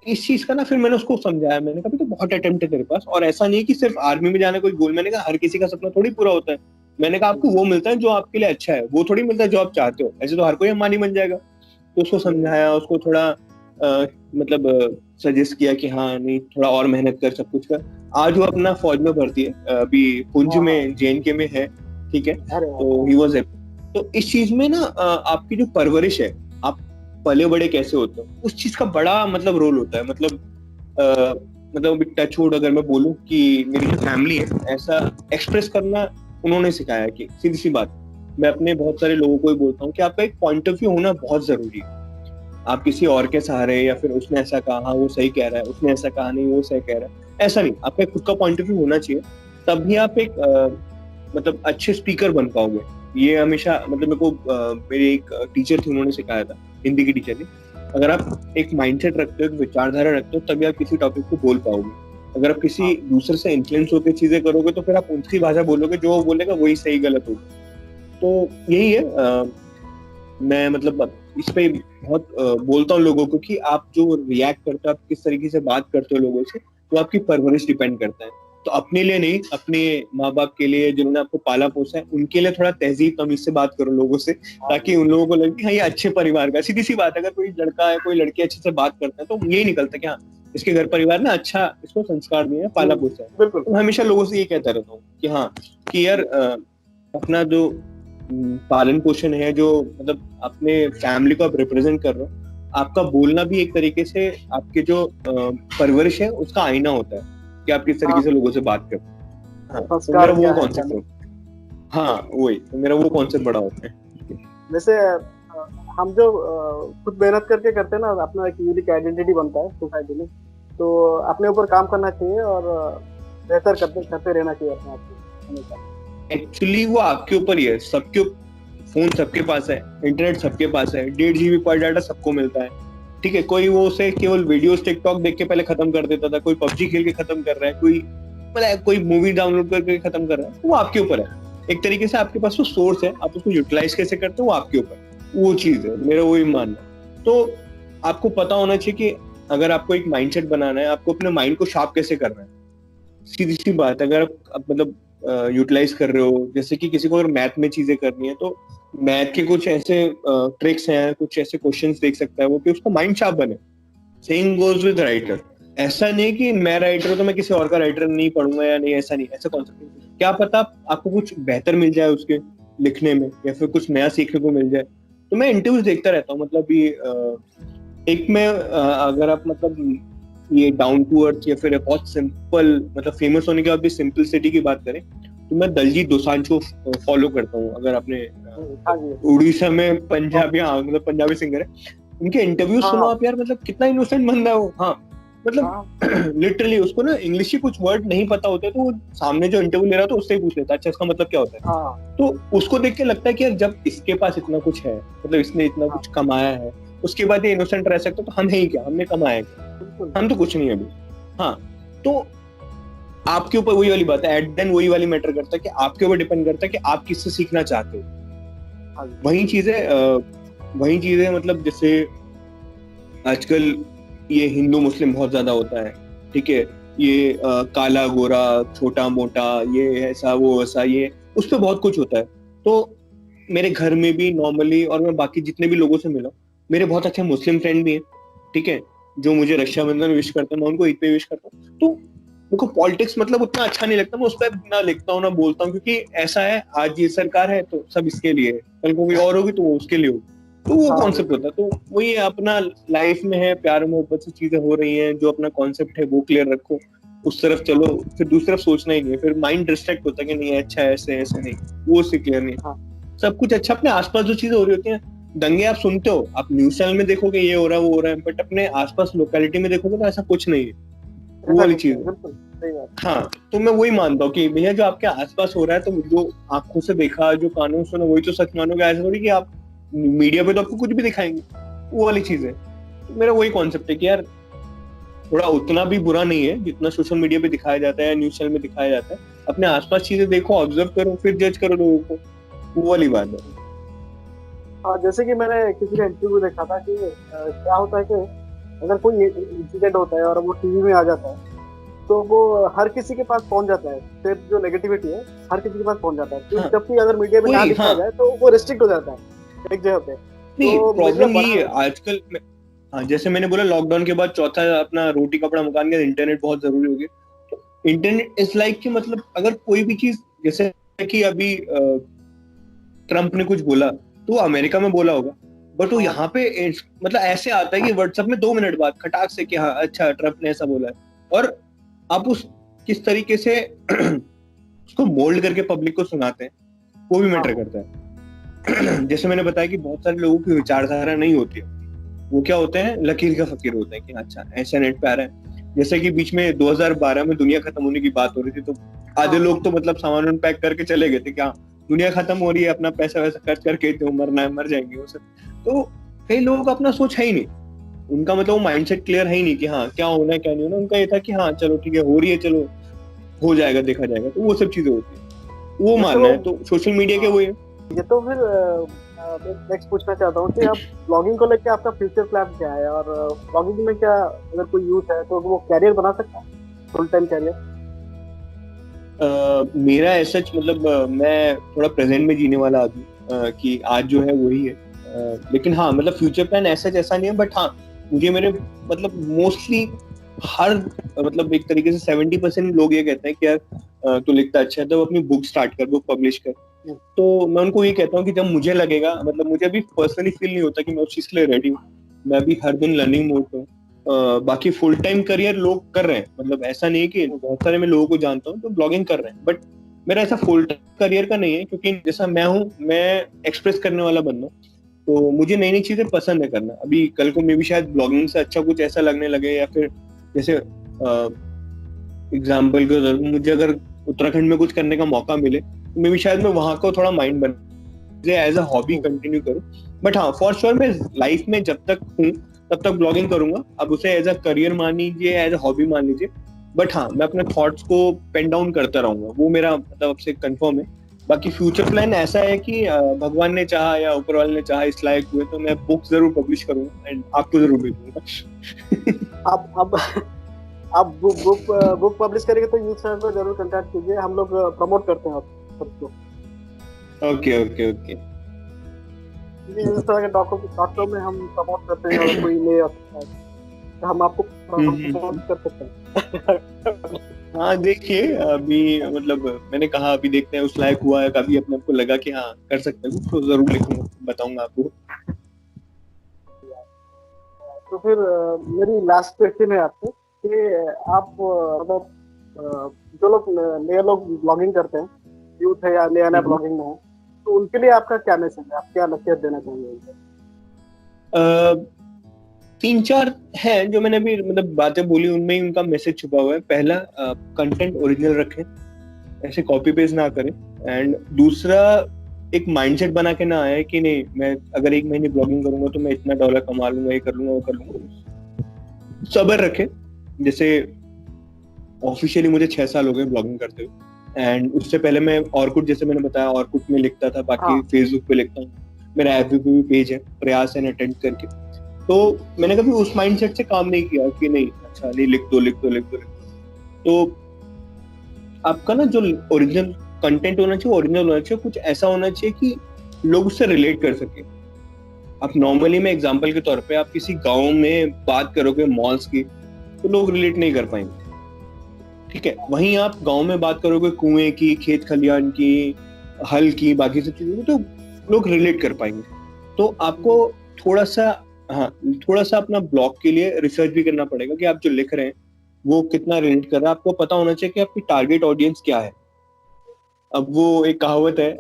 इस चीज का ना, फिर मैंने उसको समझाया, मैंने कहा तो बहुत अटेम्प्ट है तेरे पास, और ऐसा नहीं है कि सिर्फ आर्मी में जाना कोई गोल। मैंने कहा हर किसी का सपना थोड़ी पूरा होता है। मैंने कहा आपको वो मिलता है जो आपके लिए अच्छा है, वो थोड़ी मिलता है जो आप चाहते हो। ऐसे तो हर कोई अंबानी बन जाएगा। तो उसको समझाया, उसको थोड़ा मतलब सजेस्ट किया कि हाँ नहीं, थोड़ा और मेहनत कर, सब कुछ कर। आज वो अपना फौज में भर्ती है, अभी पुंछ में JNK में है, ठीक है। तो ही वाज, तो इस चीज में ना आपकी जो परवरिश है, आप पले बड़े कैसे होते हो, उस चीज का बड़ा मतलब रोल होता है। मतलब टच वुड अगर मैं बोलूं कि मेरी जो फैमिली है, ऐसा एक्सप्रेस करना उन्होंने सिखाया कि सीधी सी बात, मैं अपने बहुत सारे लोगों को ही बोलता हूँ कि आपका एक पॉइंट ऑफ व्यू होना बहुत जरूरी है। आप किसी और के सहारे या फिर उसने ऐसा कहा, हाँ वो सही कह रहा है, उसने ऐसा कहा, नहीं वो सही कह रहा है, ऐसा नहीं, आपका खुद का पॉइंट ऑफ व्यू होना चाहिए। तभी आप एक मतलब अच्छे स्पीकर बन पाओगे। ये हमेशा मतलब मेरे को मेरे एक टीचर थे, उन्होंने सिखाया था, हिंदी की टीचर थी। अगर आप एक माइंडसेट रखते हो, एक विचारधारा रखते हो, तभी आप किसी टॉपिक को बोल पाओगे। अगर आप किसी दूसरे से इन्फ्लुएंस होकर चीजें करोगे तो फिर आप उनकी भाषा बोलोगे, जो वो बोलेगा वही सही गलत होगा। तो यही है। मैं मतलब इस पे बहुत बोलता हूँ लोगों को कि आप जो रिएक्ट करते हो, आप किस तरीके से बात करते हो लोगों से, तो आपकी परवरिश डिपेंड करता है। तो अपने लिए नहीं, अपने माँ बाप के लिए जिन्होंने आपको पाला पोसा है, उनके लिए थोड़ा तहजीब तमीज से बात करो लोगों से, ताकि उन लोगों को लगे कि हाँ ये अच्छे परिवार का। सीधी सी बात है, अगर कोई लड़का है, कोई लड़की अच्छे से बात करता है, तो यही निकलता है कि हाँ इसके घर परिवार ने अच्छा इसको संस्कार दिए, पाला पोसा है। बिल्कुल। तो हमेशा लोगों से ये कहता रहता हूँ कि हाँ कि यार अपना जो पालन पोषण है, जो मतलब अपने फैमिली को आप रिप्रेजेंट कर रहे हो, आपका बोलना भी एक तरीके से आपके जो परवरिश है उसका आईना होता है कि आप किस तरीके से लोगों से बात करते हैं। हाँ, तो मेरा वो कॉन्सेप्ट है। हाँ वही, तो मेरा वो कॉन्सेप्ट बड़ा होता है। जैसे हम जो खुद मेहनत करके करते हैं ना, अपना एक यूनिक आइडेंटिटी बनता है सोसाइटी में, तो अपने ऊपर काम करना चाहिए और बेहतर करते रहना चाहिए अपने आप को हमेशा। एक्चुअली वो आपके ऊपर ही है। सबके फोन सबके पास है, इंटरनेट सबके पास है, 1.5 GB पर डाटा सबको मिलता है, ठीक है। कोई वो उसे केवल वीडियोस टिकटॉक देख के पहले खत्म कर देता था, कोई पबजी खेल के खत्म कर रहा है, कोई मतलब कोई मूवी डाउनलोड करके खत्म कर रहा है। वो आपके ऊपर है। एक तरीके से आपके पास वो सोर्स है, आप उसको यूटिलाइज कैसे करते हो वो आपके ऊपर, वो चीज है। मेरा वही मानना। तो आपको पता होना चाहिए कि अगर आपको एक माइंडसेट बनाना है, आपको अपने माइंड को शार्प कैसे करना है। सीधी सी बात, अगर आप मतलब यूटिलाइज कर रहे हो, जैसे कि किसी को अगर मैथ में चीजें करनी है, तो मैथ के कुछ ऐसे ट्रिक्स हैं, कुछ ऐसे क्वेश्चंस देख सकता है वो, कि उसका माइंड शार्प बने। Same goes with writer. ऐसा नहीं कि मैं राइटर हूं तो मैं किसी और का राइटर नहीं पढ़ूंगा या नहीं, ऐसा नहीं, ऐसा कॉन्सेप्ट नहीं। क्या पता आपको कुछ बेहतर मिल जाए उसके लिखने में, या फिर कुछ नया सीखने को मिल जाए। तो मैं इंटरव्यूज देखता रहता हूँ। मतलब ये एक में अगर आप मतलब ये डाउन टू अर्थ या फिर बहुत सिंपल, मतलब फेमस होने के बाद भी सिंपलिसिटी की बात करें, तो मैं दलजीत दोसांझ को फॉलो करता हूँ। अगर आपने उड़ीसा में पंजाबी, हाँ मतलब पंजाबी सिंगर है, उनके इंटरव्यू सुनो आप यार, मतलब कितना इनोसेंट बंदा है वो। हाँ मतलब लिटरली उसको ना इंग्लिश के कुछ वर्ड नहीं पता होते, तो वो सामने जो इंटरव्यू ले रहा था उससे ही पूछ लेता, अच्छा इसका मतलब क्या होता है। तो उसको देख के लगता है कि यार जब इसके पास इतना कुछ है, मतलब इसने इतना कुछ कमाया है, उसके बाद ये इनोसेंट रह सकता, तो हम ही क्या, हमने कमाया क्या, हम तो कुछ नहीं अभी। हाँ, तो आपके ऊपर वही वाली बात है, एट देन वही वाली मैटर करता है कि आपके ऊपर डिपेंड करता है कि आप किससे सीखना चाहते हो। वही चीजें मतलब जैसे आजकल ये हिंदू मुस्लिम बहुत ज्यादा होता है, ठीक है। ये काला गोरा, छोटा मोटा, ये ऐसा वो ऐसा, ये उस पर बहुत कुछ होता है। तो मेरे घर में भी नॉर्मली, और मैं बाकी जितने भी लोगों से मिला, मेरे बहुत अच्छे मुस्लिम फ्रेंड भी हैं, ठीक है, जो मुझे रक्षाबंधन विश करते हैं, मैं उनको ईद पे विश करता हूँ। तो उनको पॉलिटिक्स मतलब उतना अच्छा नहीं लगता, मैं उस पर ना लिखता हूँ ना बोलता हूँ, क्योंकि ऐसा है, आज ये सरकार है तो सब इसके लिए है, कल को कोई और होगी तो वो उसके लिए होगी। तो वो कॉन्सेप्ट होता है। तो वही अपना लाइफ में है, प्यार मोहब्बत से चीजें हो रही हैं, जो अपना कॉन्सेप्ट है वो क्लियर रखो, उस तरफ चलो, फिर दूसरी तरफ सोचना ही नहीं है। फिर माइंड डिस्ट्रैक्ट होता है कि नहीं अच्छा ऐसे ऐसे नहीं, वो उससे क्लियर नहीं। सब कुछ अच्छा, अपने आसपास जो चीजें हो रही होती हैं, दंगे आप सुनते हो, आप न्यूज चैनल में देखोगे ये हो रहा है वो हो रहा है, बट अपने आसपास लोकेलिटी में देखोगे तो ऐसा कुछ नहीं है, वो वाली चीज है। हाँ, तो मैं वही मानता हूँ कि भैया जो आपके आसपास हो रहा है, तो जो आंखों से देखा, जो कानों से सुना, वही तो सच मानोगे। ऐसा थोड़ी कि आप मीडिया पे तो आपको कुछ भी दिखाएंगे, वो वाली चीज है। तो मेरा वही कॉन्सेप्ट है कि यार थोड़ा उतना भी बुरा नहीं है जितना सोशल मीडिया पे दिखाया जाता है, न्यूज चैनल में दिखाया जाता है। अपने आसपास चीजें देखो, ऑब्जर्व करो, फिर जज करो लोगों को, वो वाली बात है। हाँ, जैसे कि मैंने किसी का इंटरव्यू देखा था कि क्या होता है कि अगर कोई इंसिडेंट होता है और वो टीवी में आ जाता है, तो वो हर किसी के पास पहुंच जाता है, फिर जो नेगेटिविटी है हर किसी के पास पहुंच जाता है। हाँ, जबकि अगर मीडिया में ना दिखाया जाए तो वो रिस्ट्रिक्ट हो जाता है एक जगह पे। तो प्रॉब्लम यही है आजकल। हाँ, जैसे मैंने बोला, लॉकडाउन के बाद चौथा अपना रोटी कपड़ा मकान का इंटरनेट बहुत जरूरी हो गया। तो इंटरनेट इज लाइक कि मतलब अगर कोई भी चीज, जैसे कि अभी ट्रम्प ने कुछ बोला तो वो अमेरिका में बोला होगा, बट वो यहाँ पे मतलब ऐसे आता है कि व्हाट्सएप में 2 मिनट बाद खटाक से कि हाँ अच्छा ट्रम्प ने ऐसा बोला है, और आप उस किस तरीके से उसको मोल्ड करके पब्लिक को सुनाते हैं वो भी मैटर करता है। जैसे मैंने बताया कि बहुत सारे लोगों की विचारधारा नहीं होती है, वो क्या होते हैं लकीर का फकीर होते हैं कि अच्छा ऐसा नेट पे आ रहा है। जैसे कि बीच में 2012 में दुनिया खत्म होने की बात हो रही थी, तो आधे लोग तो मतलब सामान पैक करके चले गए थे कि हाँ दुनिया खत्म हो रही है, अपना पैसा वैसा खर्च करके तो मरना है, मर जाएंगे वो सब। तो कई लोगों का अपना सोच है ही नहीं, उनका मतलब वो माइंडसेट क्लियर है ही नहीं कि हाँ क्या होना है क्या नहीं होना। उनका ये था कि हाँ चलो ठीक है हो रही है, चलो हो जाएगा देखा जाएगा, तो वो सब चीजें होती है, वो मानना है। तो सोशल मीडिया के वो है। ये तो फिर नेक्स्ट पूछना चाहता हूँ कि अब ब्लॉगिंग को लेकर आपका फ्यूचर प्लान क्या है, और ब्लॉगिंग में क्या अगर कोई यूथ है तो वो कैरियर बना सकता है, फुल टाइम कैरियर? मेरा ऐसा मतलब मैं थोड़ा प्रेजेंट में जीने वाला आदमी, कि आज जो है वही है। लेकिन हाँ मतलब फ्यूचर प्लान ऐसा जैसा नहीं है, बट हाँ मुझे मेरे मतलब मोस्टली हर मतलब एक तरीके से 70% लोग ये कहते हैं कि यार तू लिखता अच्छा है तो अपनी बुक स्टार्ट कर, बुक पब्लिश कर। तो मैं उनको ये कहता हूँ कि जब मुझे लगेगा, मतलब मुझे अभी पर्सनली फील नहीं होता कि मैं उस चीज के लिए रेडी हूँ, मैं अभी हर दिन लर्निंग मोड पे हूँ। बाकी फुल टाइम करियर लोग कर रहे हैं, मतलब ऐसा नहीं है कि बहुत सारे मैं लोगों को जानता हूँ तो ब्लॉगिंग कर रहे हैं, बट मेरा ऐसा फुल टाइम करियर का नहीं है, क्योंकि जैसा मैं हूँ मैं एक्सप्रेस करने वाला बंदा हूँ, तो मुझे नई नई चीजें पसंद है करना। अभी कल को मे भी शायद ब्लॉगिंग से अच्छा कुछ ऐसा लगने लगे, या फिर जैसे एग्जाम्पल के तौर पर मुझे अगर उत्तराखंड में कुछ करने का मौका मिले तो मे भी शायद मैं वहां को थोड़ा माइंड बने एज अ हॉबी कंटिन्यू करूं। बट हाँ फॉर श्योर मैं लाइफ में जब तक हूँ तब तक ब्लॉगिंग करूंगा। अब उसे एज अ करियर मान लीजिए, एज अ हॉबी मान लीजिए, बट हाँ मैं अपने थॉट्स को पेन डाउन करता रहूंगा, वो मेरा मतलब अब से कंफर्म है। बाकी फ्यूचर प्लान ऐसा है कि भगवान ने चाहा या ऊपर वाले ने चाहा इस लायक हुए तो मैं बुक जरूर पब्लिश करूंगा एंड आपको जरूर भेजूंगा। आप बुक पब्लिश करेंगे तो यूथ सर को जरूर कांटेक्ट कीजिए, हम लोग प्रमोट करते हैं सबको। Okay okay okay. Youth sir के डॉक्टर में हम प्रमोट करते हैं, और कोई ले आता है तो हम आपको प्रमोट कर सकते हैं। हाँ देखिए अभी मतलब मैंने कहा अभी देखते हैं उस लायक हुआ है, कभी अपने आपको लगा कि हाँ कर सकते हैं तो जरूर लिखूंगा, बताऊंगा आपको। तो फिर मेरी लास्ट क्वेश्चन है आपसे कि आप मतलब जो लोग नए लोग ब्लॉगिंग करते हैं, यूथ है या नया नया ब्लॉगिंग में है, तो उनके लिए आपका क्या मैसेज है, आप क्या नसीहत देना चाहेंगे उनको? 3-4 है जो मैंने अभी मतलब बातें बोली, उनमें ही उनका मैसेज छुपा हुआ है। पहला कंटेंट ओरिजिनल रखें, ऐसे कॉपी पेस्ट ना करें। एंड दूसरा एक माइंडसेट बना के ना आए कि नहीं मैं अगर 1 महीने ब्लॉगिंग करूंगा तो मैं इतना डॉलर कमा लूंगा, ये कर लूंगा वो कर लूंगा। सब्र रखें। जैसे ऑफिशियली मुझे 6 साल हो गए ब्लॉगिंग करते हुए, एंड उससे पहले मैं ऑर्कुट, जैसे मैंने बताया ऑर्कुट में लिखता था, बाकी फेसबुक पे लिखता हूँ, मेरा एफबी पे भी पेज है प्रयास एंड अटेंड करके। तो मैंने कभी उस माइंडसेट से काम नहीं किया कि नहीं अच्छा नहीं लिख दो लिख दो लिख दो लिख दो। तो आपका ना जो ओरिजिनल कंटेंट होना चाहिए, ओरिजिनल होना चाहिए, कुछ ऐसा होना चाहिए कि लोग उससे रिलेट कर सके। आप नॉर्मली में एग्जांपल के तौर पे आप किसी गांव में बात करोगे मॉल्स की तो लोग रिलेट नहीं कर पाएंगे, ठीक है। वहीं आप गांव में बात करोगे कुएं की, खेत खलियान की, हल की, बाकी सब चीजों की, तो लोग रिलेट कर पाएंगे। तो आपको थोड़ा सा अपना ब्लॉग के लिए रिसर्च भी करना पड़ेगा कि आप जो लिख रहे हैं वो कितना रिलेट कर रहा है। आपको पता होना चाहिए कि आपकी टारगेट ऑडियंस क्या है। अब वो एक कहावत है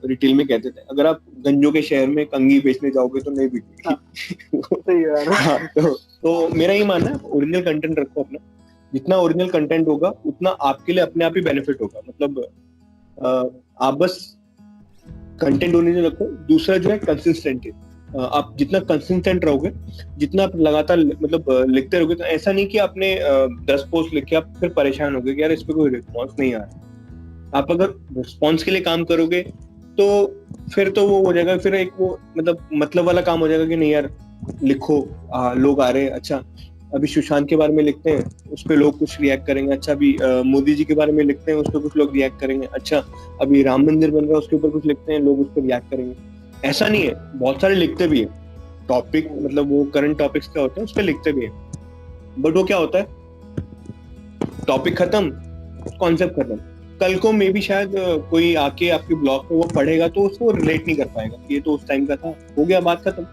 रिटेल में कहते थे, अगर आप गंजों के शहर में कंघी बेचने जाओगे तो नहीं बिकेगी। हाँ, तो मेरा ये मानना है ओरिजिनल कंटेंट रखो अपना। जितना ओरिजिनल कंटेंट होगा उतना आपके लिए अपने आप ही बेनिफिट होगा। मतलब आप बस कंटेंट ओरिजिनल रखो। दूसरा जो है कंसिस्टेंट है। आप जितना कंसिस्टेंट रहोगे, जितना आप लगातार मतलब लिखते रहोगे, तो ऐसा नहीं कि आपने 10 पोस्ट लिखे आप फिर परेशान हो गए कि यार इस पे कोई रिस्पॉन्स नहीं आ रहा। आप अगर रिस्पॉन्स के लिए काम करोगे तो फिर तो वो हो जाएगा, फिर एक वो मतलब वाला काम हो जाएगा कि नहीं यार लिखो, लोग आ रहे हैं। अच्छा अभी सुशांत के बारे में लिखते हैं, उस पर लोग कुछ रिएक्ट करेंगे। अच्छा अभी मोदी जी के बारे में लिखते हैं, उस पर कुछ लोग रिएक्ट करेंगे। अच्छा अभी राम मंदिर बन रहा है, उसके ऊपर कुछ लिखते हैं, लोग उस पर रिएक्ट करेंगे। ऐसा नहीं है, बहुत सारे लिखते भी है टॉपिक, मतलब वो करंट टॉपिक्स क्या होते हैं उस पर लिखते भी है, बट वो क्या होता है टॉपिक खत्म, कॉन्सेप्ट खत्म। कल को मे भी शायद कोई आके आपके ब्लॉग पे वो पढ़ेगा तो उसको रिलेट नहीं कर पाएगा, ये तो उस टाइम का था, हो गया बात खत्म।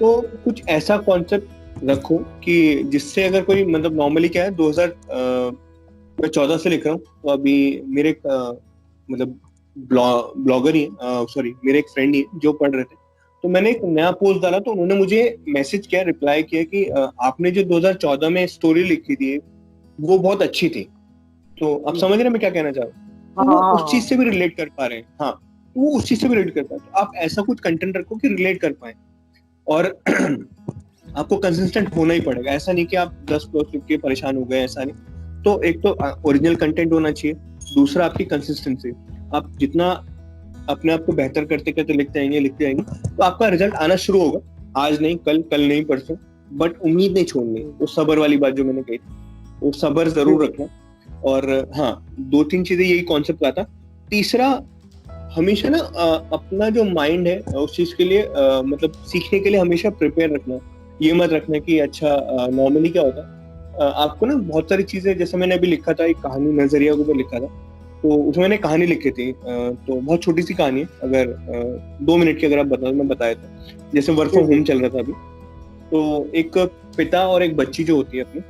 तो कुछ ऐसा कॉन्सेप्ट रखो कि जिससे अगर कोई मतलब नॉर्मली क्या है 2014 से लिख रहा हूँ, तो अभी मेरे मतलब ब्लॉगर ही है, सॉरी मेरे एक फ्रेंड ही है जो पढ़ रहे थे, तो मैंने एक नया पोस्ट डाला तो उन्होंने मुझे मैसेज किया, रिप्लाई किया कि आपने जो 2014 में स्टोरी लिखी थी वो बहुत अच्छी थी। तो आप समझ रहे हैं मैं क्या कहना चाह रहा हूँ? तो वो उस चीज से भी रिलेट कर पा रहे हैं। हाँ, वो उस चीज से भी रिलेट कर पाए। तो आप ऐसा कुछ कंटेंट रखो कि रिलेट कर पाए, और आपको कंसिस्टेंट होना ही पड़ेगा। ऐसा नहीं कि आप 10 पोस्ट लिख के परेशान हो गए, ऐसा नहीं। तो एक तो ओरिजिनल कंटेंट होना चाहिए, दूसरा आपकी कंसिस्टेंसी। आप जितना अपने आप को बेहतर करते करते लिखते जाएंगे तो आपका रिजल्ट आना शुरू होगा। आज नहीं, कल नहीं, परसों, बट उम्मीद नहीं छोड़नी। वो सबर वाली बात जो मैंने कही थी, वो सबर जरूर रखना। और हाँ, 2-3 चीजें यही कॉन्सेप्ट का था। तीसरा, हमेशा ना अपना जो माइंड है उस चीज के लिए मतलब सीखने के लिए हमेशा प्रिपेयर रखना। ये मत रखना कि अच्छा नॉर्मली क्या होता है, आपको ना बहुत सारी चीजें, जैसे मैंने अभी लिखा था एक कहानी नजरिया के ऊपर लिखा था, तो उसमें मैंने कहानी लिखी थी, तो बहुत छोटी सी कहानी है, अगर 2 मिनट की अगर आप बता, मैं बताया था। जैसे वर्क फ्रॉम होम चल रहा था अभी, तो एक पिता और एक बच्ची जो होती है अपनी,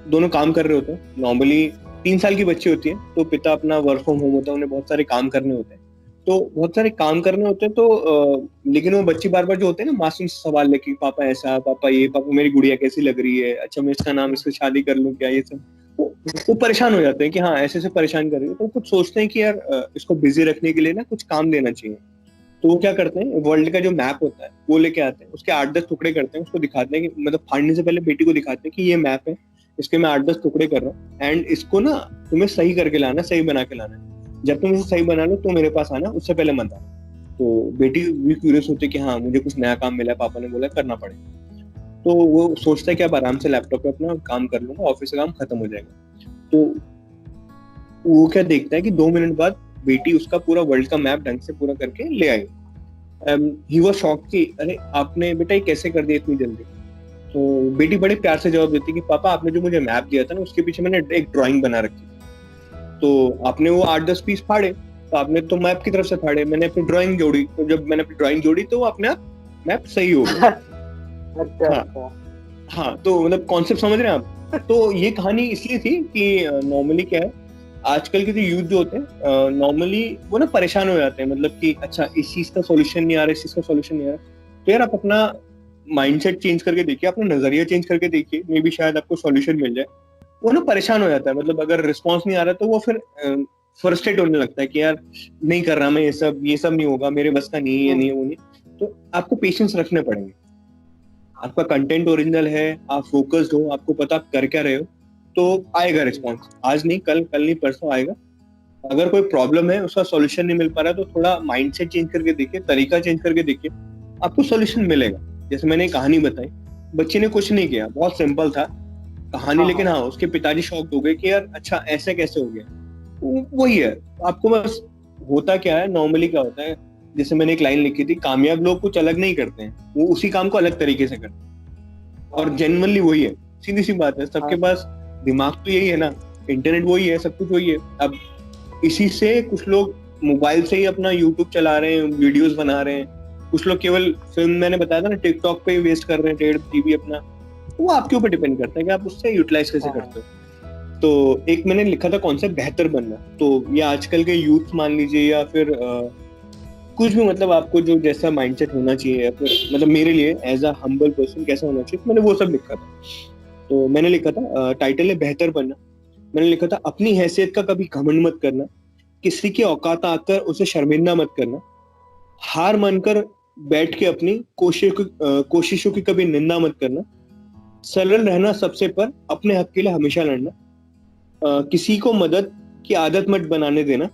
दोनों काम कर रहे होते हैं। नॉर्मली 3 साल की बच्ची होती है, तो पिता अपना वर्क फ्रॉम होम होता है, उन्हें बहुत सारे काम करने होते हैं। तो बहुत सारे काम करने होते हैं, तो लेकिन वो बच्ची बार बार जो होते हैं ना, मासूम सवाल लेके, पापा ऐसा, पापा ये, पापा मेरी गुड़िया कैसी लग रही है, अच्छा मैं इसका नाम, इससे शादी कर लूं क्या, ये सब। वो परेशान हो जाते हैं कि हाँ ऐसे से परेशान कर रही है। तो कुछ सोचते हैं कि यार इसको बिजी रखने के लिए ना कुछ काम देना चाहिए। तो वो क्या करते हैं, वर्ल्ड का जो मैप होता है वो लेके आते हैं, उसके 8-10 टुकड़े करते हैं, उसको दिखाते हैं कि मतलब फाड़ने से पहले बेटी को दिखाते हैं कि ये मैप है, इसके मैं 8-10 टुकड़े कर रहा हूँ, एंड इसको ना तुम्हें सही करके लाना, सही बना के लाना है। जब तुम इसे सही बना लो तो मेरे पास आना, उससे पहले मत आना। तो बेटी भी क्यूरियस होती है कि हाँ मुझे कुछ नया काम मिला है, पापा ने बोला करना पड़ेगा। तो वो सोचता है कि अब आराम से लैपटॉप पे अपना काम कर लूंगा, ऑफिस का काम खत्म हो जाएगा। तो वो क्या देखता है कि 2 मिनट बाद बेटी उसका पूरा वर्ल्ड का मैप ढंग से पूरा करके ले आई। ही वाज शॉक्ड कि अरे आपने बेटा ये कैसे कर दिया इतनी जल्दी। तो बेटी बड़े प्यार से जवाब देती कि पापा आपने जो मुझे मैप दिया था ना, उसके पीछे मैंने एक ड्राइंग बना रखी। तो आपने वो 8-10 पीस फाड़े, तो आपने तो मैप की तरफ से फाड़े, मैंने अपनी ड्राइंग जोड़ी, तो जब मैंने अपनी ड्राइंग जोड़ी तो वो अपने आप मैप सही हो गया। अच्छा। हाँ, तो मतलब कॉन्सेप्ट समझ रहे हैं आप। तो ये कहानी इसलिए थी कि नॉर्मली क्या है, आजकल के जो यूथ जो होते हैं नॉर्मली वो ना परेशान हो जाते हैं, मतलब कि अच्छा इस चीज का सॉल्यूशन नहीं आ रहा, इस चीज का सॉल्यूशन नहीं आ रहा। तो यार आप अपना माइंडसेट चेंज करके देखिए, अपना नजरिया चेंज करके देखिए, मे बी शायद आपको सॉल्यूशन मिल जाए। वो ना परेशान हो जाता है, मतलब अगर रिस्पॉन्स नहीं आ रहा तो वो फिर फ्रस्ट्रेट होने लगता है कि यार नहीं कर रहा मैं, ये सब नहीं होगा, मेरे बस का नहीं है, ये नहीं है, वो नहीं। तो आपको पेशेंस रखने पड़ेंगे। आपका कंटेंट ओरिजिनल है, आप फोकस्ड हो, आपको पता आप कर क्या रहे हो, तो आएगा रिस्पॉन्स। आज नहीं, कल नहीं, परसों आएगा। अगर कोई प्रॉब्लम है, उसका सॉल्यूशन नहीं मिल पा रहा, तो थोड़ा माइंडसेट चेंज करके देखिए, तरीका चेंज करके देखिए, आपको सॉल्यूशन मिलेगा। जैसे मैंने कहानी बताई, बच्चे ने कुछ नहीं किया, बहुत सिंपल था कहानी, लेकिन हाँ उसके पिताजी शॉक्ड हो गए कि यार अच्छा ऐसे कैसे हो गया। वही है, आपको बस होता क्या है, नॉर्मली क्या होता है, जैसे मैंने एक लाइन लिखी थी, कामयाब लोग कुछ अलग नहीं करते हैं, वो उसी काम को अलग तरीके से करते हैं। और जेन्युइनली वही है, सीधी सी बात है। सबके पास दिमाग तो यही है ना, इंटरनेट वही है, सब कुछ वही है। अब इसी से कुछ लोग मोबाइल से ही अपना यूट्यूब चला रहे हैं, वीडियोस बना रहे हैं, कुछ लोग केवल फिल्म, मैंने बताया था ना, टिकटॉक पे वेस्ट कर रहे हैं 1.5 GB अपना। वो आपके ऊपर डिपेंड करता है कि आप उससे यूटिलाइज कैसे करते हो। तो एक मैंने लिखा था कॉन्सेप्ट, बेहतर बनना। तो ये आजकल के यूथ मान लीजिए, या फिर कुछ भी, मतलब आपको जो जैसा माइंडसेट होना चाहिए, या फिर मतलब मेरे लिए एज अ हम्बल पर्सन कैसा होना चाहिए, तो मैंने वो सब लिखा था। तो मैंने लिखा था, टाइटल है बेहतर बनना। मैंने लिखा था, अपनी हैसियत का कभी घमंड मत करना, किसी की औकात आकर उसे शर्मिंदा मत करना, हार मानकर बैठ के अपनी कोशिशों की कभी निंदा मत करना, सरल रहना सबसे पर, अपने हक के लिए हमेशा लड़ना, किसी को मदद की आदत मत बनाने देना,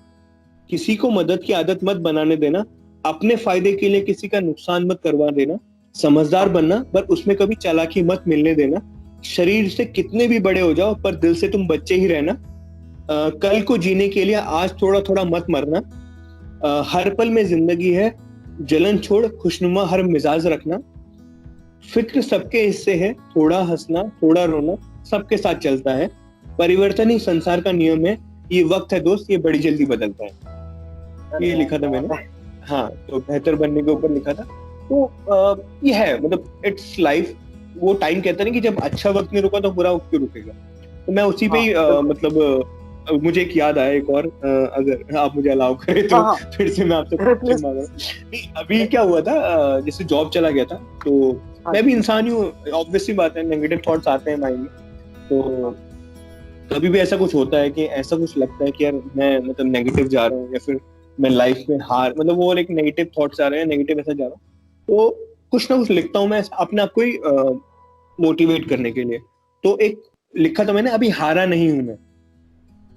किसी को मदद की आदत मत बनाने देना, अपने फायदे के लिए किसी का नुकसान मत करवा देना, समझदार बनना पर उसमें कभी चालाकी मत मिलने देना, शरीर से कितने भी बड़े हो जाओ पर दिल से तुम बच्चे ही रहना, कल को जीने के लिए आज थोड़ा थोड़ा मत मरना, हर पल में जिंदगी है, जलन छोड़ खुशनुमा हर मिजाज रखना, फिक्र सबके हिस्से है, थोड़ा हंसना थोड़ा रोना सबके साथ चलता है, परिवर्तन ही संसार का नियम है, ये वक्त है दोस्त ये बड़ी जल्दी बदलता है। ये लिखा था मैंने। हाँ, तो बेहतर बनने के ऊपर लिखा था। तो ये है, मतलब इट्स लाइफ। वो टाइम कहता नहीं कि जब अच्छा वक्त नहीं रुका तो बुरा वक्त क्यों रुकेगा। तो मैं उसी पे ही मतलब मुझे एक याद आया एक और, अगर आप मुझे अलाउ करें तो फिर से मैं आपसे क्वेश्चन मांग रहा हूँ। अभी क्या हुआ था, जैसे जॉब चला गया था, तो मैं भी इंसान हूँ, ऑब्वियसली बात है, नेगेटिव थॉट्स आते हैं माइंड में। तो कभी भी ऐसा कुछ होता है कि ऐसा कुछ लगता है कि यार मैं मतलब नेगेटिव जा रहा हूँ, या फिर मैं लाइफ में हार, मतलब वो एक नेगेटिव थॉट्स आ रहे हैं, नेगेटिव ऐसा जा रहा हूँ, तो कुछ ना कुछ लिखता हूँ मैं अपने आप को ही मोटिवेट करने के लिए। तो एक लिखा था मैंने, अभी हारा नहीं हूं मैं,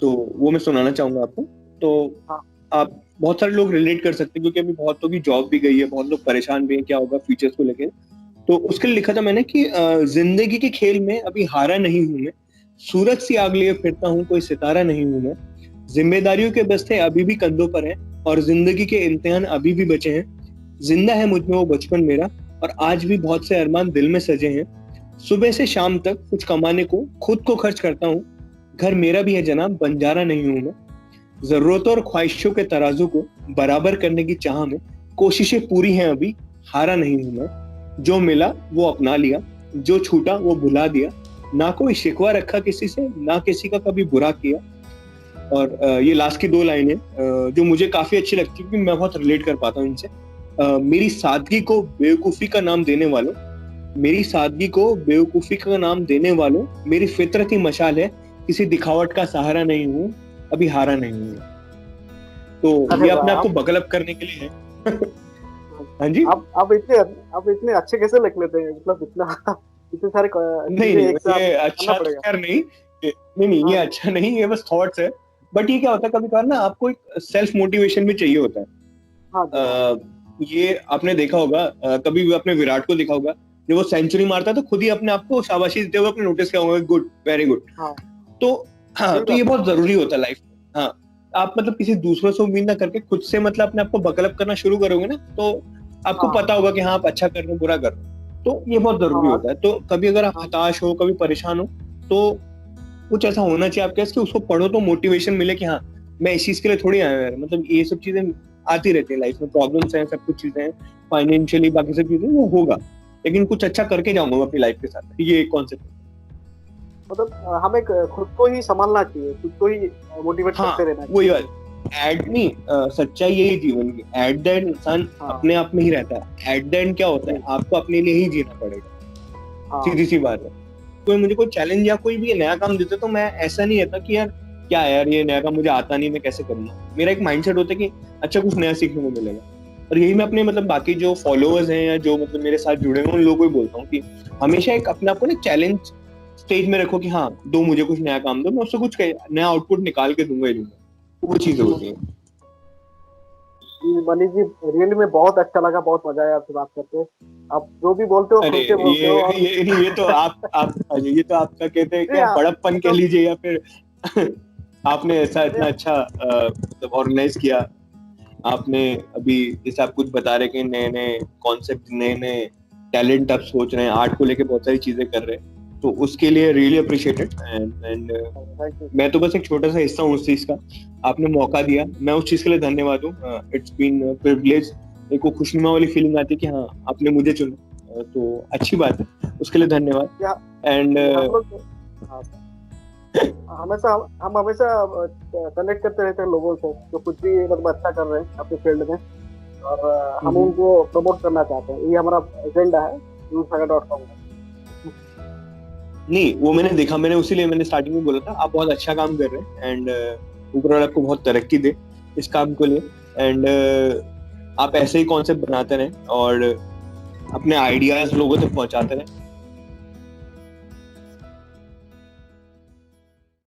तो वो मैं सुनाना चाहूंगा आपको। तो आप बहुत सारे लोग रिलेट कर सकते हैं, क्योंकि अभी बहुत लोगों की जॉब भी गई है, बहुत लोग परेशान भी हैं क्या होगा फ्यूचर्स को लेकर। तो उसके लिए लिखा था मैंने कि जिंदगी के खेल में अभी हारा नहीं हूं मैं, सूरज सी आग लिए फिरता हूँ, कोई सितारा नहीं हूं मैं, जिम्मेदारियों के बस्ते अभी भी कंधों पर हैं, और जिंदगी के इम्तिहान अभी भी बचे हैं, जिंदा है मुझ में वो बचपन मेरा, और आज भी बहुत से अरमान दिल में सजे हैं, सुबह से शाम तक कुछ कमाने को खुद को खर्च करता हूँ, घर मेरा भी है जनाब, बंजारा नहीं हूं मैं, जरूरतों और ख्वाहिशों के तराजू को बराबर करने की चाह में कोशिशें पूरी हैं अभी, हारा नहीं हूं मैं, जो मिला वो अपना लिया, जो छूटा वो भुला दिया, ना कोई शिकवा रखा किसी से, ना किसी का कभी बुरा किया। और ये लास्ट की 2 लाइनें जो मुझे काफी अच्छी लगती है, क्योंकि मैं बहुत रिलेट कर पाता हूँ इनसे। मेरी सादगी को बेवकूफी का नाम देने वालों, मेरी सादगी को बेवकूफी का नाम देने वालों, मेरी फितरत ही मशाल है, किसी दिखावट का सहारा नहीं हूँ, अभी हारा नहीं हूँ। तो ये अपने आप को बकल अप करने के लिए है। हाँ जी, आप इतने अच्छे कैसे लिख लेते हैं, मतलब इतने सारे नहीं ये अच्छा नहीं, ये अच्छा नहीं, ये बस थॉट्स है। बट ये क्या होता है, कभी कभार ना आपको एक सेल्फ मोटिवेशन भी चाहिए होता है। ये आपने देखा होगा, कभी भी आपने विराट को देखा होगा, जब वो सेंचुरी मारता है तो खुद ही अपने आप को शाबाशी देते हुए अपने नोटिस किया होगा, गुड, वेरी गुड। तो ये बहुत जरूरी होता है लाइफ में। हाँ, आप मतलब किसी दूसरों से उम्मीद ना करके खुद से मतलब अपने आप को बकल अप करना शुरू करोगे ना, तो आपको पता होगा कि हाँ आप अच्छा कर रहे हो, बुरा कर रहे हो। तो ये बहुत जरूरी होता है। तो कभी अगर आप हताश हो, कभी परेशान हो, तो कुछ ऐसा होना चाहिए आपके पास कि उसको पढ़ो तो मोटिवेशन मिले कि हाँ मैं इस चीज के लिए थोड़ी आया हूँ। मतलब ये सब चीजें आती रहती है लाइफ में, प्रॉब्लम्स हैं, सब कुछ चीजें हैं, फाइनेंशियली बाकी सब चीजें, वो होगा, लेकिन कुछ अच्छा करके जाऊंगा अपनी लाइफ के साथ। ये एक कॉन्सेप्ट, मतलब हमें खुद को ही संभालना चाहिए, खुद को ही मोटिवेट करते रहना चाहिए। वही बात, एट नहीं, सच्चाई यही जीवन की, एट द एंड इंसान अपने आप में ही रहता है। एट द एंड क्या होता है, आपको अपने लिए ही जीना पड़ेगा, सीधी सी बात है। कोई मुझे कोई चैलेंज या कोई भी नया काम देता तो मैं ऐसा नहीं रहता कि यार क्या यार ये नया काम मुझे आता नहीं, मैं कैसे करूंगा। मेरा एक माइंडसेट होता है कि अच्छा कुछ नया सीखने को मिलेगा। और यही मैं अपने मतलब बाकी जो फॉलोअर्स हैं या जो मतलब मेरे साथ जुड़े हैं उन लोगों को भी बोलता हूँ कि हमेशा एक अपने आप को ना चैलेंज स्टेज में रखो कि हाँ दो मुझे कुछ नया काम दो, मैं उससे कुछ नया आउटपुट निकाल के दूंगा ही दूंगा। वो चीजें होती है। मनीष जी रियली में बहुत अच्छा लगा, बहुत मजा आया आपसे बात करके। आप जो भी बोलते हो खुल के बोलते हो। ये तो आप ये तो आपका कहते हैं क्या बड़प्पन कह लीजिए, या फिर आपने ऐसा इतना अच्छा मतलब ऑर्गेनाइज किया। आपने अभी जैसे आप कुछ बता रहे कि नए नए कॉन्सेप्ट, नए नए टैलेंट आप सोच रहे हैं, आर्ट को लेके बहुत सारी चीजें कर रहे हैं, तो उसके लिए रियली अप्रिशिएटेड। एंड मैं तो बस एक छोटा सा हिस्सा हूँ उस चीज का, आपने मौका दिया, मैं उस चीज के लिए धन्यवाद हूँ। इट्स बीन प्रिविलेज, एक वो खुशनुमा वाली फीलिंग आती है कि हाँ आपने मुझे चुना, तो अच्छी बात है, उसके लिए धन्यवाद। एंड हम हमेशा कनेक्ट करते रहते हैं लोगों से जो कुछ भी मतलब अच्छा कर रहे हैं अपने फील्ड में, और हम उनको प्रमोट करना चाहते हैं। ये हमारा एजेंडा है youthsaga.com। नहीं वो मैंने देखा, मैंने उसीलिए मैंने स्टार्टिंग में बोला था आप बहुत अच्छा काम कर रहे हैं, एंड ऊपर वाला आपको बहुत तरक्की दे इस काम के लिए। एंड आप ऐसे ही कॉन्सेप्ट बनाते रहें और अपने आइडियाज लोगों तक पहुंचाते रहें।